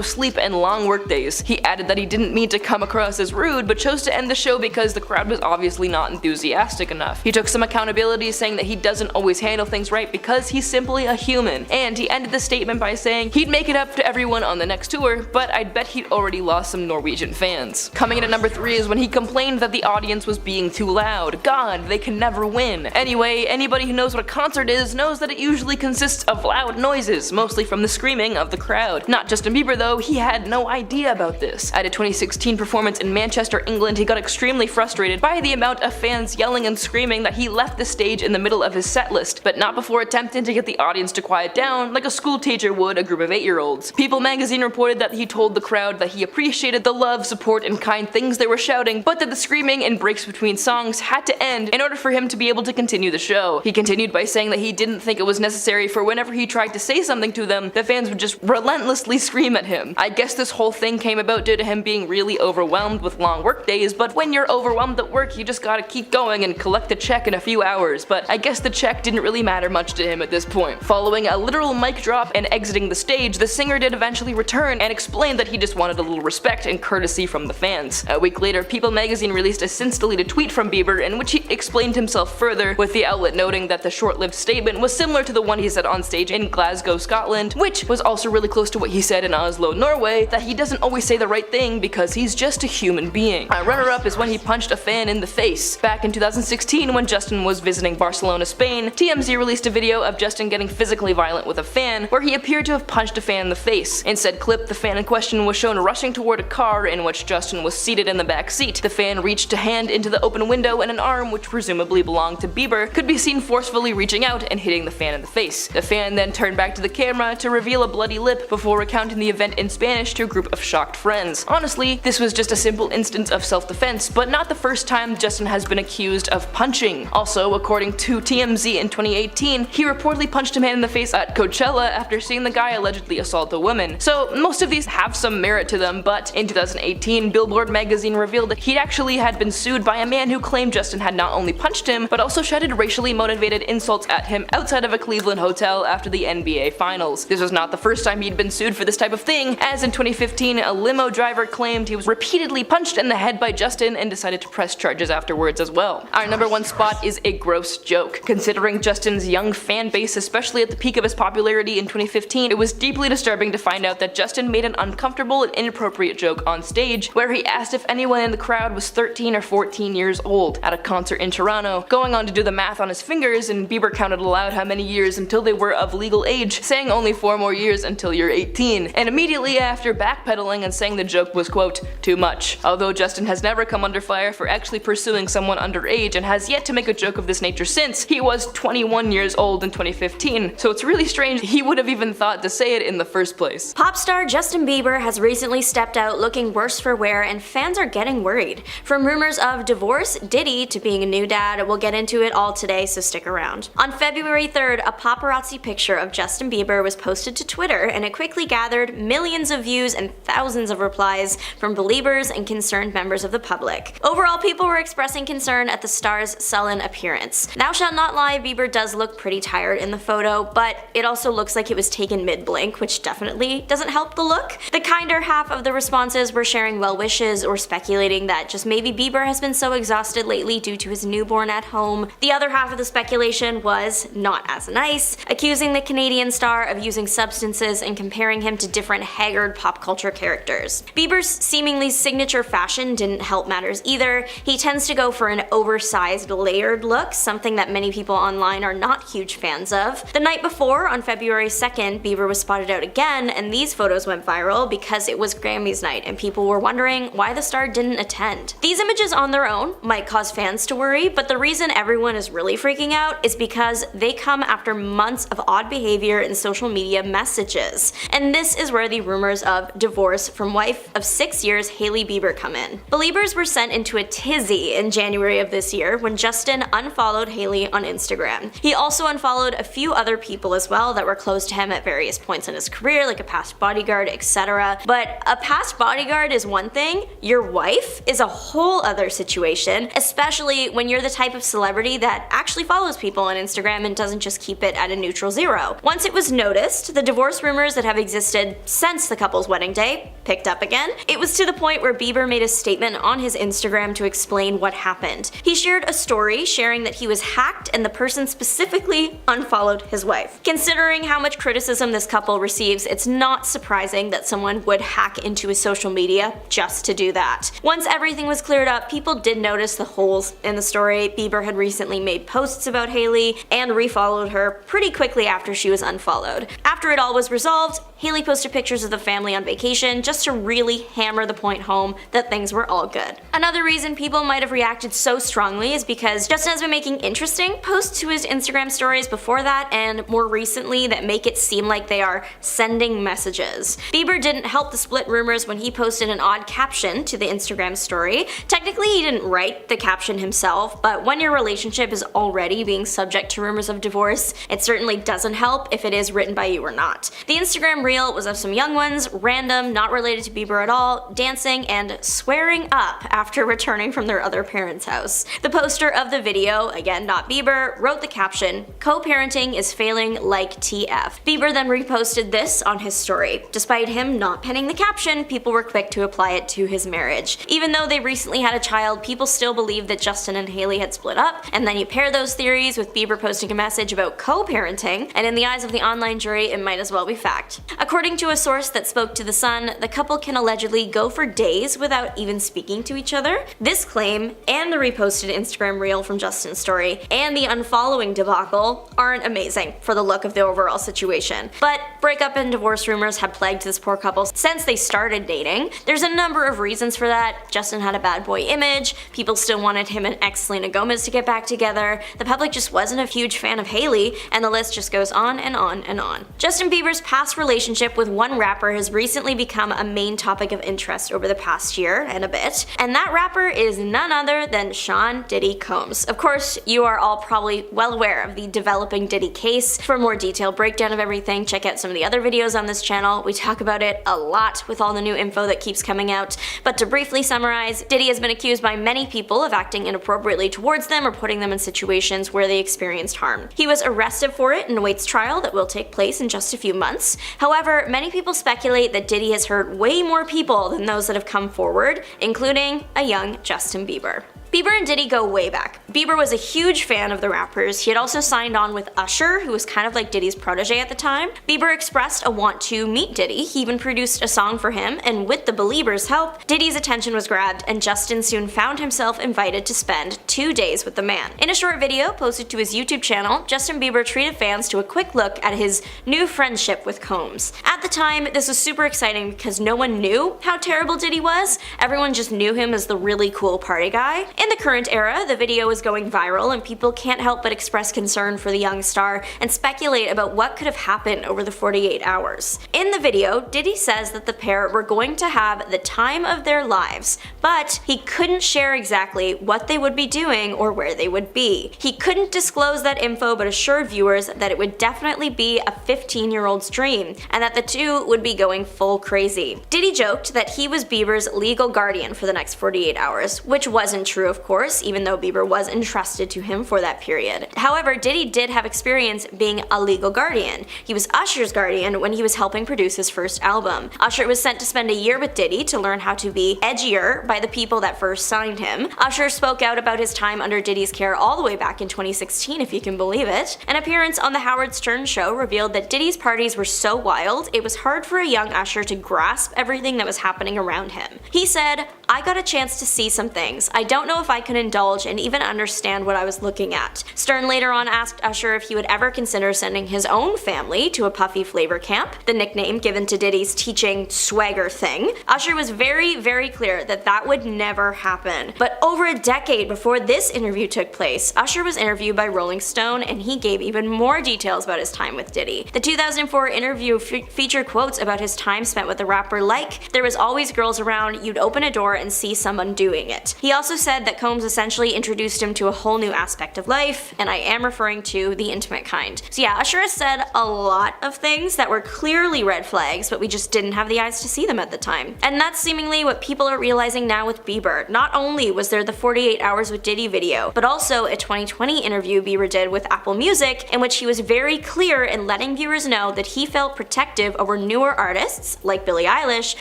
sleep and long work days. He added that he didn't mean to come across as rude, but chose to end the show because the crowd was obviously not enthusiastic enough. He took some accountability, saying that he doesn't always handle things right because he's simply a human, and he ended the statement by saying he'd make it up to everyone on the next tour, but I'd bet he'd already lost some Norwegian fans. Coming in at number 3 is when he complained that the audience was being too loud. God, they can never win. Anyway, anybody who knows what a concert is knows that it usually consists of loud noises, mostly from the screaming of the crowd. Not Justin Bieber though, he had no idea about this. At a 2016 performance in Manchester, England, he got extremely frustrated by the amount of fans yelling and screaming that he left the stage in the middle of his set list, but not before attempting to get the audience to quiet down like a school teacher would a group of 8-year-olds. People magazine reported that he told the crowd that he appreciated the love, support, and kind things they were shouting, but that the screaming and breaks between songs had to end in order for him to be able to continue the show. He continued by saying that he didn't think it was necessary for whenever he tried to say something to them, the fans would just relentlessly scream at him. I guess this whole thing came about due to him being really overwhelmed with long work days, but when you're overwhelmed at work, you just gotta keep going and collect the check in a few hours, but I guess the check didn't really matter much to him at this point. Following a literal mic drop and exiting the stage, the singer did eventually return and explained that he just wanted a little respect and courtesy from the fans. A week later, People magazine released a since-deleted tweet from Bieber in which he explained himself further, with the outlet noting that the short-lived statement was similar to the one he said on stage in Glasgow, Scotland, which was also really close to what he said in Oslo, Norway, that he doesn't always say the right thing because he's just a human being. A runner-up is when he punched a fan in the face. Back in 2016, when Justin was visiting Barcelona, Spain, TMZ released a video of Justin getting physically violent with a fan, where he appeared to have punched a fan in the face. In said clip, the fan in question was shown rushing toward a car in which Justin was seated in the back seat. The fan reached a hand into the open window, and an arm, which presumably belonged to Bieber, could be seen forcefully reaching out and hitting the fan in the face. The fan then turned back to the camera to reveal a bloody lip before recounting the event in Spanish to a group of shocked friends. Honestly, this was just a simple instance of self-defense, but not the first time Justin has been accused of punching. Also, according to TMZ in 2018, he reportedly punched a man in the face at Coachella after seeing the guy allegedly assault a woman. So most of these have some merit to them, but in 2018, Billboard magazine revealed that he actually had been sued by a man who claimed Justin had not only punched him, but also shouted racially motivated insults at him outside of a Cleveland hotel after the NBA Finals. This was not the first time he'd been sued for this type of thing, as in 2015, a limo driver claimed he was repeatedly punched in the head by Justin and decided to press charges afterwards as well. Our number 1 spot is a gross joke. Considering Justin's young fan base, especially at the peak of his popularity in 2015, it was deeply disturbing to find out that Justin made an uncomfortable and inappropriate joke on stage, where he asked if anyone in the crowd was 13 or 14 years old at a concert in Toronto, going on to do the math on his fingers, and Bieber counted aloud how many years until they were of legal age, saying only 4 more years until you're 18, and immediately after backpedaling and saying the joke was quote, too much. Although Justin has never come under fire for actually pursuing someone underage and has yet to make a joke of this nature since, he was 21 years old in 2015 2015, so it's really strange he would have even thought to say it in the first place. Pop star Justin Bieber has recently stepped out looking worse for wear, and fans are getting worried. From rumors of divorce, Diddy, to being a new dad, we'll get into it all today, so stick around. On February 3rd, a paparazzi picture of Justin Bieber was posted to Twitter, and it quickly gathered millions of views and thousands of replies from believers and concerned members of the public. Overall, people were expressing concern at the star's sullen appearance. Thou shalt not lie, Bieber does look pretty tired in the photo, but it also looks like it was taken mid-blink, which definitely doesn't help the look. The kinder half of the responses were sharing well wishes or speculating that just maybe Bieber has been so exhausted lately due to his newborn at home. The other half of the speculation was not as nice, accusing the Canadian star of using substances and comparing him to different haggard pop culture characters. Bieber's seemingly signature fashion didn't help matters either. He tends to go for an oversized, layered look, something that many people online are not huge fans of. The night before, on February 2nd, Bieber was spotted out again, and these photos went viral because it was Grammys night and people were wondering why the star didn't attend. These images on their own might cause fans to worry, but the reason everyone is really freaking out is because they come after months of odd behavior and social media messages. And this is where the rumors of divorce from wife of 6 years Hailey Bieber come in. Believers were sent into a tizzy in January of this year when Justin unfollowed Hailey on Instagram. He also unfollowed a few other people as well that were close to him at various points in his career, like a past bodyguard, etc. But a past bodyguard is one thing, your wife is a whole other situation, especially when you're the type of celebrity that actually follows people on Instagram and doesn't just keep it at a neutral zero. Once it was noticed, the divorce rumors that have existed since the couple's wedding day picked up again. It was to the point where Bieber made a statement on his Instagram to explain what happened. He shared a story sharing that he was hacked and the person specifically unfollowed his wife. Considering how much criticism this couple receives, it's not surprising that someone would hack into his social media just to do that. Once everything was cleared up, people did notice the holes in the story. Bieber had recently made posts about Hailey and refollowed her pretty quickly after she was unfollowed. After it all was resolved, Hailey posted pictures of the family on vacation just to really hammer the point home that things were all good. Another reason people might have reacted so strongly is because Justin has been making interesting posts to his Instagram stories before that and more recently that make it seem like they are sending messages. Bieber didn't help the split rumors when he posted an odd caption to the Instagram story. Technically, he didn't write the caption himself, but when your relationship is already being subject to rumors of divorce, it certainly doesn't help if it is written by you or not. The Instagram reel was of some young ones, random, not related to Bieber at all, dancing and swearing up after returning from their other parents' house. The poster of the video, again not Bieber, wrote the caption, "Co-parenting is failing like TF." Bieber then reposted this on his story. Despite him not penning the caption, people were quick to apply it to his marriage. Even though they recently had a child, people still believe that Justin and Hailey had split up, and then you pair those theories with Bieber posting a message about co-parenting, and in the eyes of the online jury, it might as well be fact. According to a source that spoke to The Sun, the couple can allegedly go for days without even speaking to each other. This claim, and the reposted Instagram reel from Justin's story, and the unfollowing debacle aren't amazing for the look of the overall situation. But breakup and divorce rumors have plagued this poor couple since they started dating. There's a number of reasons for that. Justin had a bad boy image, people still wanted him and ex-Selena Gomez to get back together, the public just wasn't a huge fan of Hailey, and the list just goes on and on and on. Justin Bieber's past relationship with one rapper has recently become a main topic of interest over the past year and a bit, and that rapper is none other than Sean Diddy Combs. Of course, you are all probably well aware of the developing Diddy case. For a more detailed breakdown of everything, check out some of the other videos on this channel. We talk about it a lot with all the new info that keeps coming out, but to briefly summarize, Diddy has been accused by many people of acting inappropriately towards them or putting them in situations where they experienced harm. He was arrested for it and awaits trial that will take place in just a few months. However, many people speculate that Diddy has hurt way more people than those that have come forward, including a young Justin Bieber. Bieber and Diddy go way back. Bieber was a huge fan of the rappers. He had also signed on with Usher, who was kind of like Diddy's protege at the time. Bieber expressed a want to meet Diddy. He even produced a song for him, and with the Beliebers' help, Diddy's attention was grabbed, and Justin soon found himself invited to spend 2 days with the man. In a short video posted to his YouTube channel, Justin Bieber treated fans to a quick look at his new friendship with Combs. At the time, this was super exciting because no one knew how terrible Diddy was. Everyone just knew him as the really cool party guy. In the current era, the video is going viral and people can't help but express concern for the young star and speculate about what could have happened over the 48 hours. In the video, Diddy says that the pair were going to have the time of their lives, but he couldn't share exactly what they would be doing or where they would be. He couldn't disclose that info but assured viewers that it would definitely be a 15-year-old's dream and that the two would be going full crazy. Diddy joked that he was Bieber's legal guardian for the next 48 hours, which wasn't true of course, even though Bieber was entrusted to him for that period. However, Diddy did have experience being a legal guardian. He was Usher's guardian when he was helping produce his first album. Usher was sent to spend a year with Diddy to learn how to be edgier by the people that first signed him. Usher spoke out about his time under Diddy's care all the way back in 2016, if you can believe it. An appearance on the Howard Stern show revealed that Diddy's parties were so wild, it was hard for a young Usher to grasp everything that was happening around him. He said, "I got a chance to see some things. I don't know if I could indulge and even understand what I was looking at." Stern later on asked Usher if he would ever consider sending his own family to a Puffy flavor camp, the nickname given to Diddy's teaching swagger thing. Usher was very clear that that would never happen. But over a decade before this interview took place, Usher was interviewed by Rolling Stone and he gave even more details about his time with Diddy. The 2004 interview featured quotes about his time spent with the rapper like, "There was always girls around, you'd open a door and see someone doing it." He also said that Combs essentially introduced him to a whole new aspect of life, and I am referring to the intimate kind. So yeah, Usher has said a lot of things that were clearly red flags, but we just didn't have the eyes to see them at the time. And that's seemingly what people are realizing now with Bieber. Not only was there the 48 Hours with Diddy video, but also a 2020 interview Bieber did with Apple Music in which he was very clear in letting viewers know that he felt protective over newer artists, like Billie Eilish,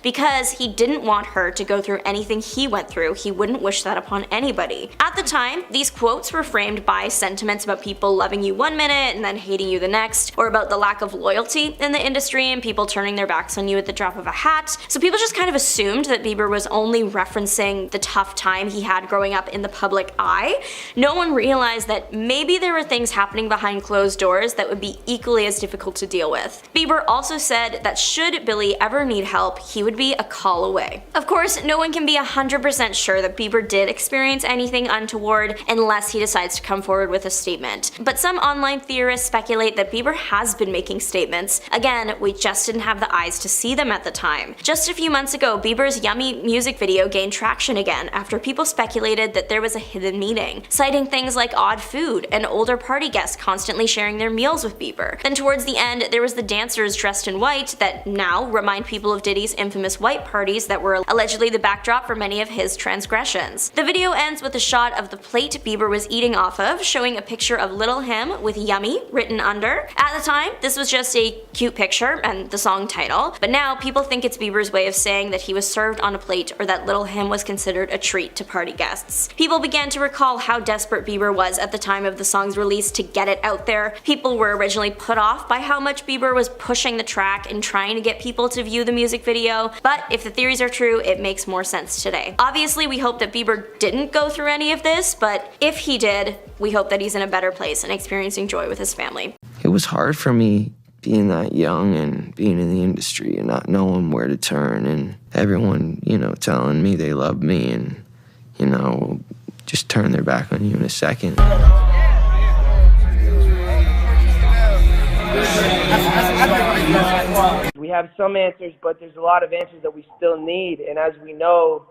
because he didn't want her to go through anything he went through. He wouldn't wish that upon anybody. At the time, these quotes were framed by sentiments about people loving you one minute and then hating you the next, or about the lack of loyalty in the industry and people turning their backs on you at the drop of a hat. So people just kind of assumed that Bieber was only referencing the tough time he had growing up in the public eye. No one realized that maybe there were things happening behind closed doors that would be equally as difficult to deal with. Bieber also said that should Billie ever need help, he would be a call away. Of course, no one can be 100% sure that Bieber did experience anything untoward unless he decides to come forward with a statement. But some online theorists speculate that Bieber has been making statements. Again, we just didn't have the eyes to see them at the time. Just a few months ago, Bieber's Yummy music video gained traction again after people speculated that there was a hidden meaning, citing things like odd food and older party guests constantly sharing their meals with Bieber. Then towards the end, there was the dancers dressed in white that now remind people of Diddy's infamous white parties that were allegedly the backdrop for many of his transgressions. The video ends with a shot of the plate Bieber was eating off of, showing a picture of Little Him with Yummy written under. At the time, this was just a cute picture and the song title, but now people think it's Bieber's way of saying that he was served on a plate or that Little Him was considered a treat to party guests. People began to recall how desperate Bieber was at the time of the song's release to get it out there. People were originally put off by how much Bieber was pushing the track and trying to get people to view the music video, but if the theories are true, it makes more sense today. Obviously, we hope that Bieber didn't go through any of this, but if he did, we hope that he's in a better place and experiencing joy with his family. It was hard for me being that young and being in the industry and not knowing where to turn and everyone, telling me they love me and, just turn their back on you in a second. We have some answers, but there's a lot of answers that we still need, and as we know,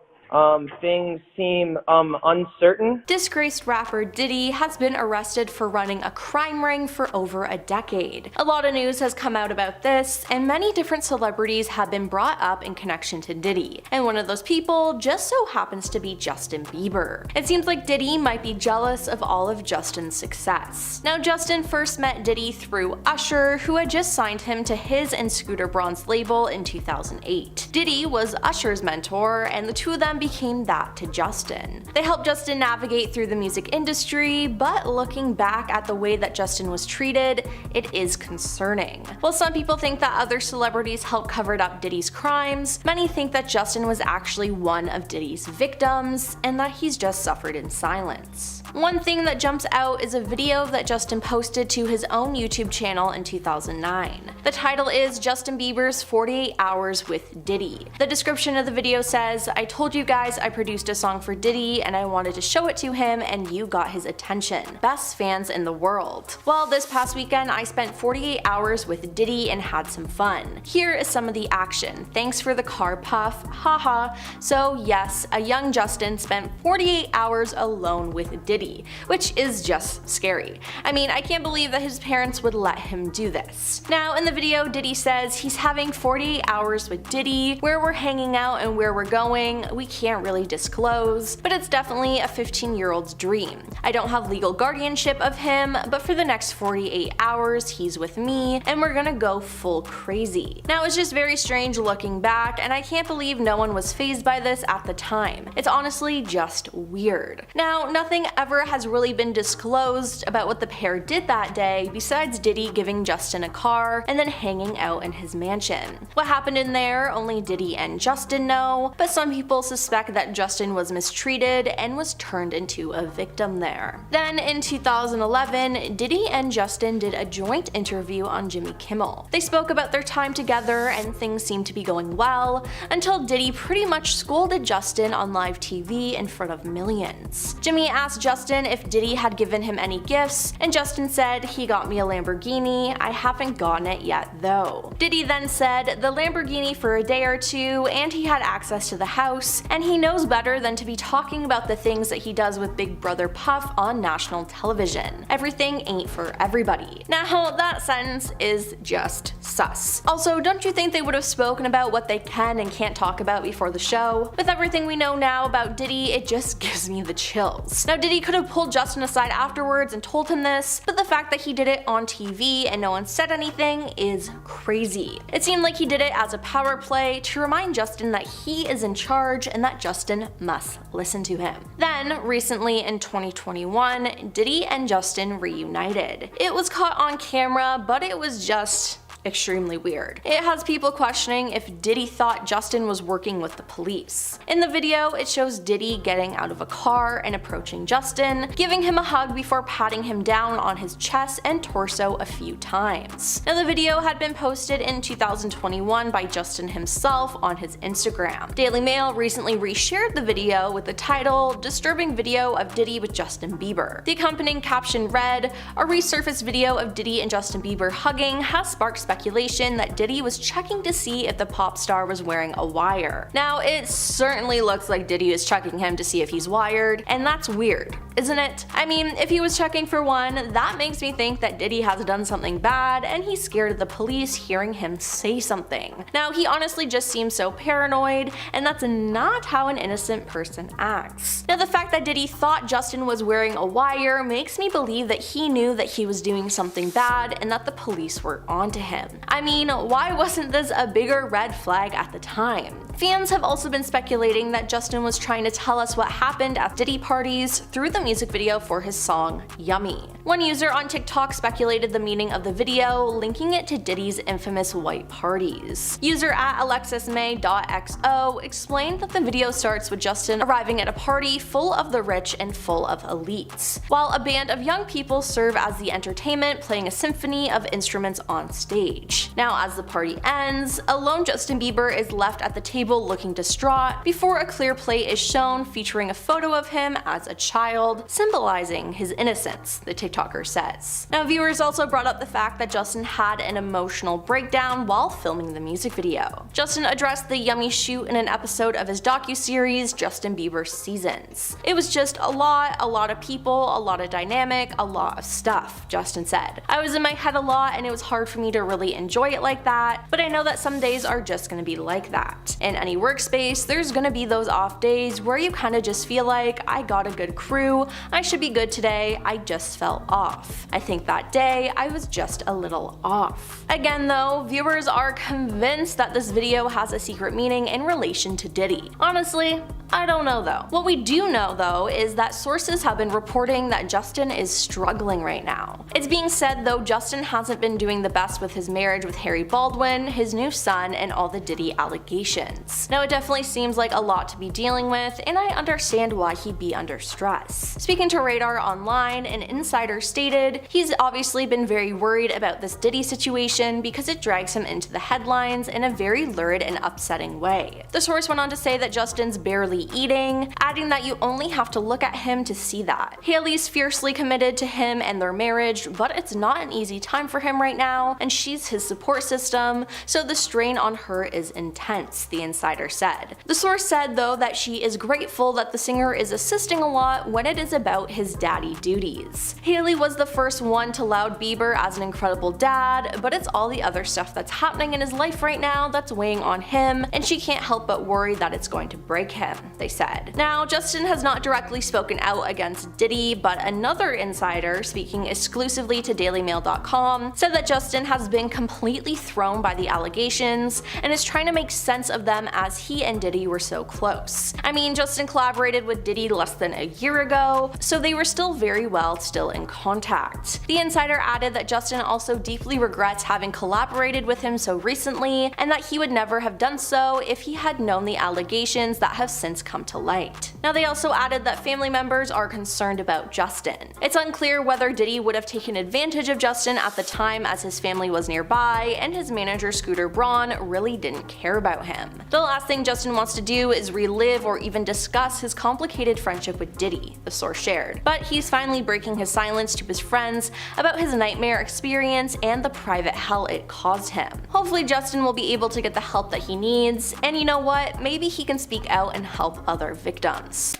things seem uncertain. Disgraced rapper Diddy has been arrested for running a crime ring for over a decade. A lot of news has come out about this, and many different celebrities have been brought up in connection to Diddy. And one of those people just so happens to be Justin Bieber. It seems like Diddy might be jealous of all of Justin's success. Now, Justin first met Diddy through Usher, who had just signed him to his and Scooter Braun's label in 2008. Diddy was Usher's mentor, and the two of them became that to Justin. They helped Justin navigate through the music industry, but looking back at the way that Justin was treated, it is concerning. While some people think that other celebrities helped cover up Diddy's crimes, many think that Justin was actually one of Diddy's victims, and that he's just suffered in silence. One thing that jumps out is a video that Justin posted to his own YouTube channel in 2009. The title is Justin Bieber's 48 Hours with Diddy. The description of the video says, "I told you guys, I produced a song for Diddy and I wanted to show it to him and you got his attention. Best fans in the world. Well, this past weekend I spent 48 hours with Diddy and had some fun. Here is some of the action. Thanks for the car puff, haha. So yes, a young Justin spent 48 hours alone with Diddy, which is just scary. I mean, I can't believe that his parents would let him do this. Now in the video, Diddy says he's having 48 hours with Diddy. Where we're hanging out and where we're going, we can't really disclose, but it's definitely a 15-year-old's dream. I don't have legal guardianship of him, but for the next 48 hours, he's with me, and we're gonna go full crazy. Now it's just very strange looking back, and I can't believe no one was fazed by this at the time. It's honestly just weird. Now, nothing ever has really been disclosed about what the pair did that day, besides Diddy giving Justin a car and then hanging out in his mansion. What happened in there, only Diddy and Justin know, but some people suspect that Justin was mistreated and was turned into a victim there. Then in 2011, Diddy and Justin did a joint interview on Jimmy Kimmel. They spoke about their time together and things seemed to be going well, until Diddy pretty much scolded Justin on live TV in front of millions. Jimmy asked Justin if Diddy had given him any gifts, and Justin said, "He got me a Lamborghini, I haven't gotten it yet though." Diddy then said, "The Lamborghini for a day or two, and he had access to the house, and he knows better than to be talking about the things that he does with Big Brother Puff on national television. Everything ain't for everybody." Now that sentence is just sus. Also, don't you think they would have spoken about what they can and can't talk about before the show? With everything we know now about Diddy, it just gives me the chills. Now Diddy could have pulled Justin aside afterwards and told him this, but the fact that he did it on TV and no one said anything is crazy. It seemed like he did it as a power play to remind Justin that he is in charge and that Justin must listen to him. Then, recently in 2021, Diddy and Justin reunited. It was caught on camera, but it was just extremely weird. It has people questioning if Diddy thought Justin was working with the police. In the video, it shows Diddy getting out of a car and approaching Justin, giving him a hug before patting him down on his chest and torso a few times. Now the video had been posted in 2021 by Justin himself on his Instagram. Daily Mail recently reshared the video with the title, "Disturbing Video of Diddy with Justin Bieber." The accompanying caption read, "A resurfaced video of Diddy and Justin Bieber hugging has sparked speculation that Diddy was checking to see if the pop star was wearing a wire." Now, it certainly looks like Diddy is checking him to see if he's wired, and that's weird, isn't it? I mean, if he was checking for one, that makes me think that Diddy has done something bad and he's scared of the police hearing him say something. Now, he honestly just seems so paranoid, and that's not how an innocent person acts. Now, the fact that Diddy thought Justin was wearing a wire makes me believe that he knew that he was doing something bad and that the police were onto him. I mean, why wasn't this a bigger red flag at the time? Fans have also been speculating that Justin was trying to tell us what happened at Diddy parties through the music video for his song Yummy. One user on TikTok speculated the meaning of the video, linking it to Diddy's infamous white parties. User at alexismay.xo explained that the video starts with Justin arriving at a party full of the rich and full of elites, while a band of young people serve as the entertainment, playing a symphony of instruments on stage. Now, as the party ends, a lone Justin Bieber is left at the table looking distraught before a clear plate is shown featuring a photo of him as a child, symbolizing his innocence, the TikToker says. Now, viewers also brought up the fact that Justin had an emotional breakdown while filming the music video. Justin addressed the Yummy shoot in an episode of his docuseries Justin Bieber Seasons. "It was just a lot of people, a lot of dynamic, a lot of stuff," Justin said. "I was in my head a lot and it was hard for me to really enjoy it like that, but I know that some days are just gonna be like that. In any workspace, there's gonna be those off days where you kinda just feel like, I got a good crew, I should be good today, I just felt off. I think that day, I was just a little off." Again though, viewers are convinced that this video has a secret meaning in relation to Diddy. Honestly, I don't know though. What we do know though is that sources have been reporting that Justin is struggling right now. It's being said though Justin hasn't been doing the best with his marriage with Harry Baldwin, his new son, and all the Diddy allegations. allegations. Now, it definitely seems like a lot to be dealing with, and I understand why he'd be under stress. Speaking to Radar Online, an insider stated, he's obviously been very worried about this Diddy situation because it drags him into the headlines in a very lurid and upsetting way. The source went on to say that Justin's barely eating, adding that you only have to look at him to see that. Hailey's fiercely committed to him and their marriage, but it's not an easy time for him right now, and she's his support system, so the strain on her is intense, the insider said. The source said, though, that she is grateful that the singer is assisting a lot when it is about his daddy duties. Hailey was the first one to laud Bieber as an incredible dad, but it's all the other stuff that's happening in his life right now that's weighing on him, and she can't help but worry that it's going to break him, they said. Now, Justin has not directly spoken out against Diddy, but another insider, speaking exclusively to DailyMail.com, said that Justin has been completely thrown by the allegations and is trying to make sense of them as he and Diddy were so close. I mean, Justin collaborated with Diddy less than a year ago, so they were still very well still in contact. The insider added that Justin also deeply regrets having collaborated with him so recently, and that he would never have done so if he had known the allegations that have since come to light. Now, they also added that family members are concerned about Justin. It's unclear whether Diddy would have taken advantage of Justin at the time, as his family was nearby and his manager Scooter Braun really didn't care about him. The last thing Justin wants to do is relive or even discuss his complicated friendship with Diddy, the source shared. But he's finally breaking his silence to his friends about his nightmare experience and the private hell it caused him. Hopefully Justin will be able to get the help that he needs, and you know what, maybe he can speak out and help other victims.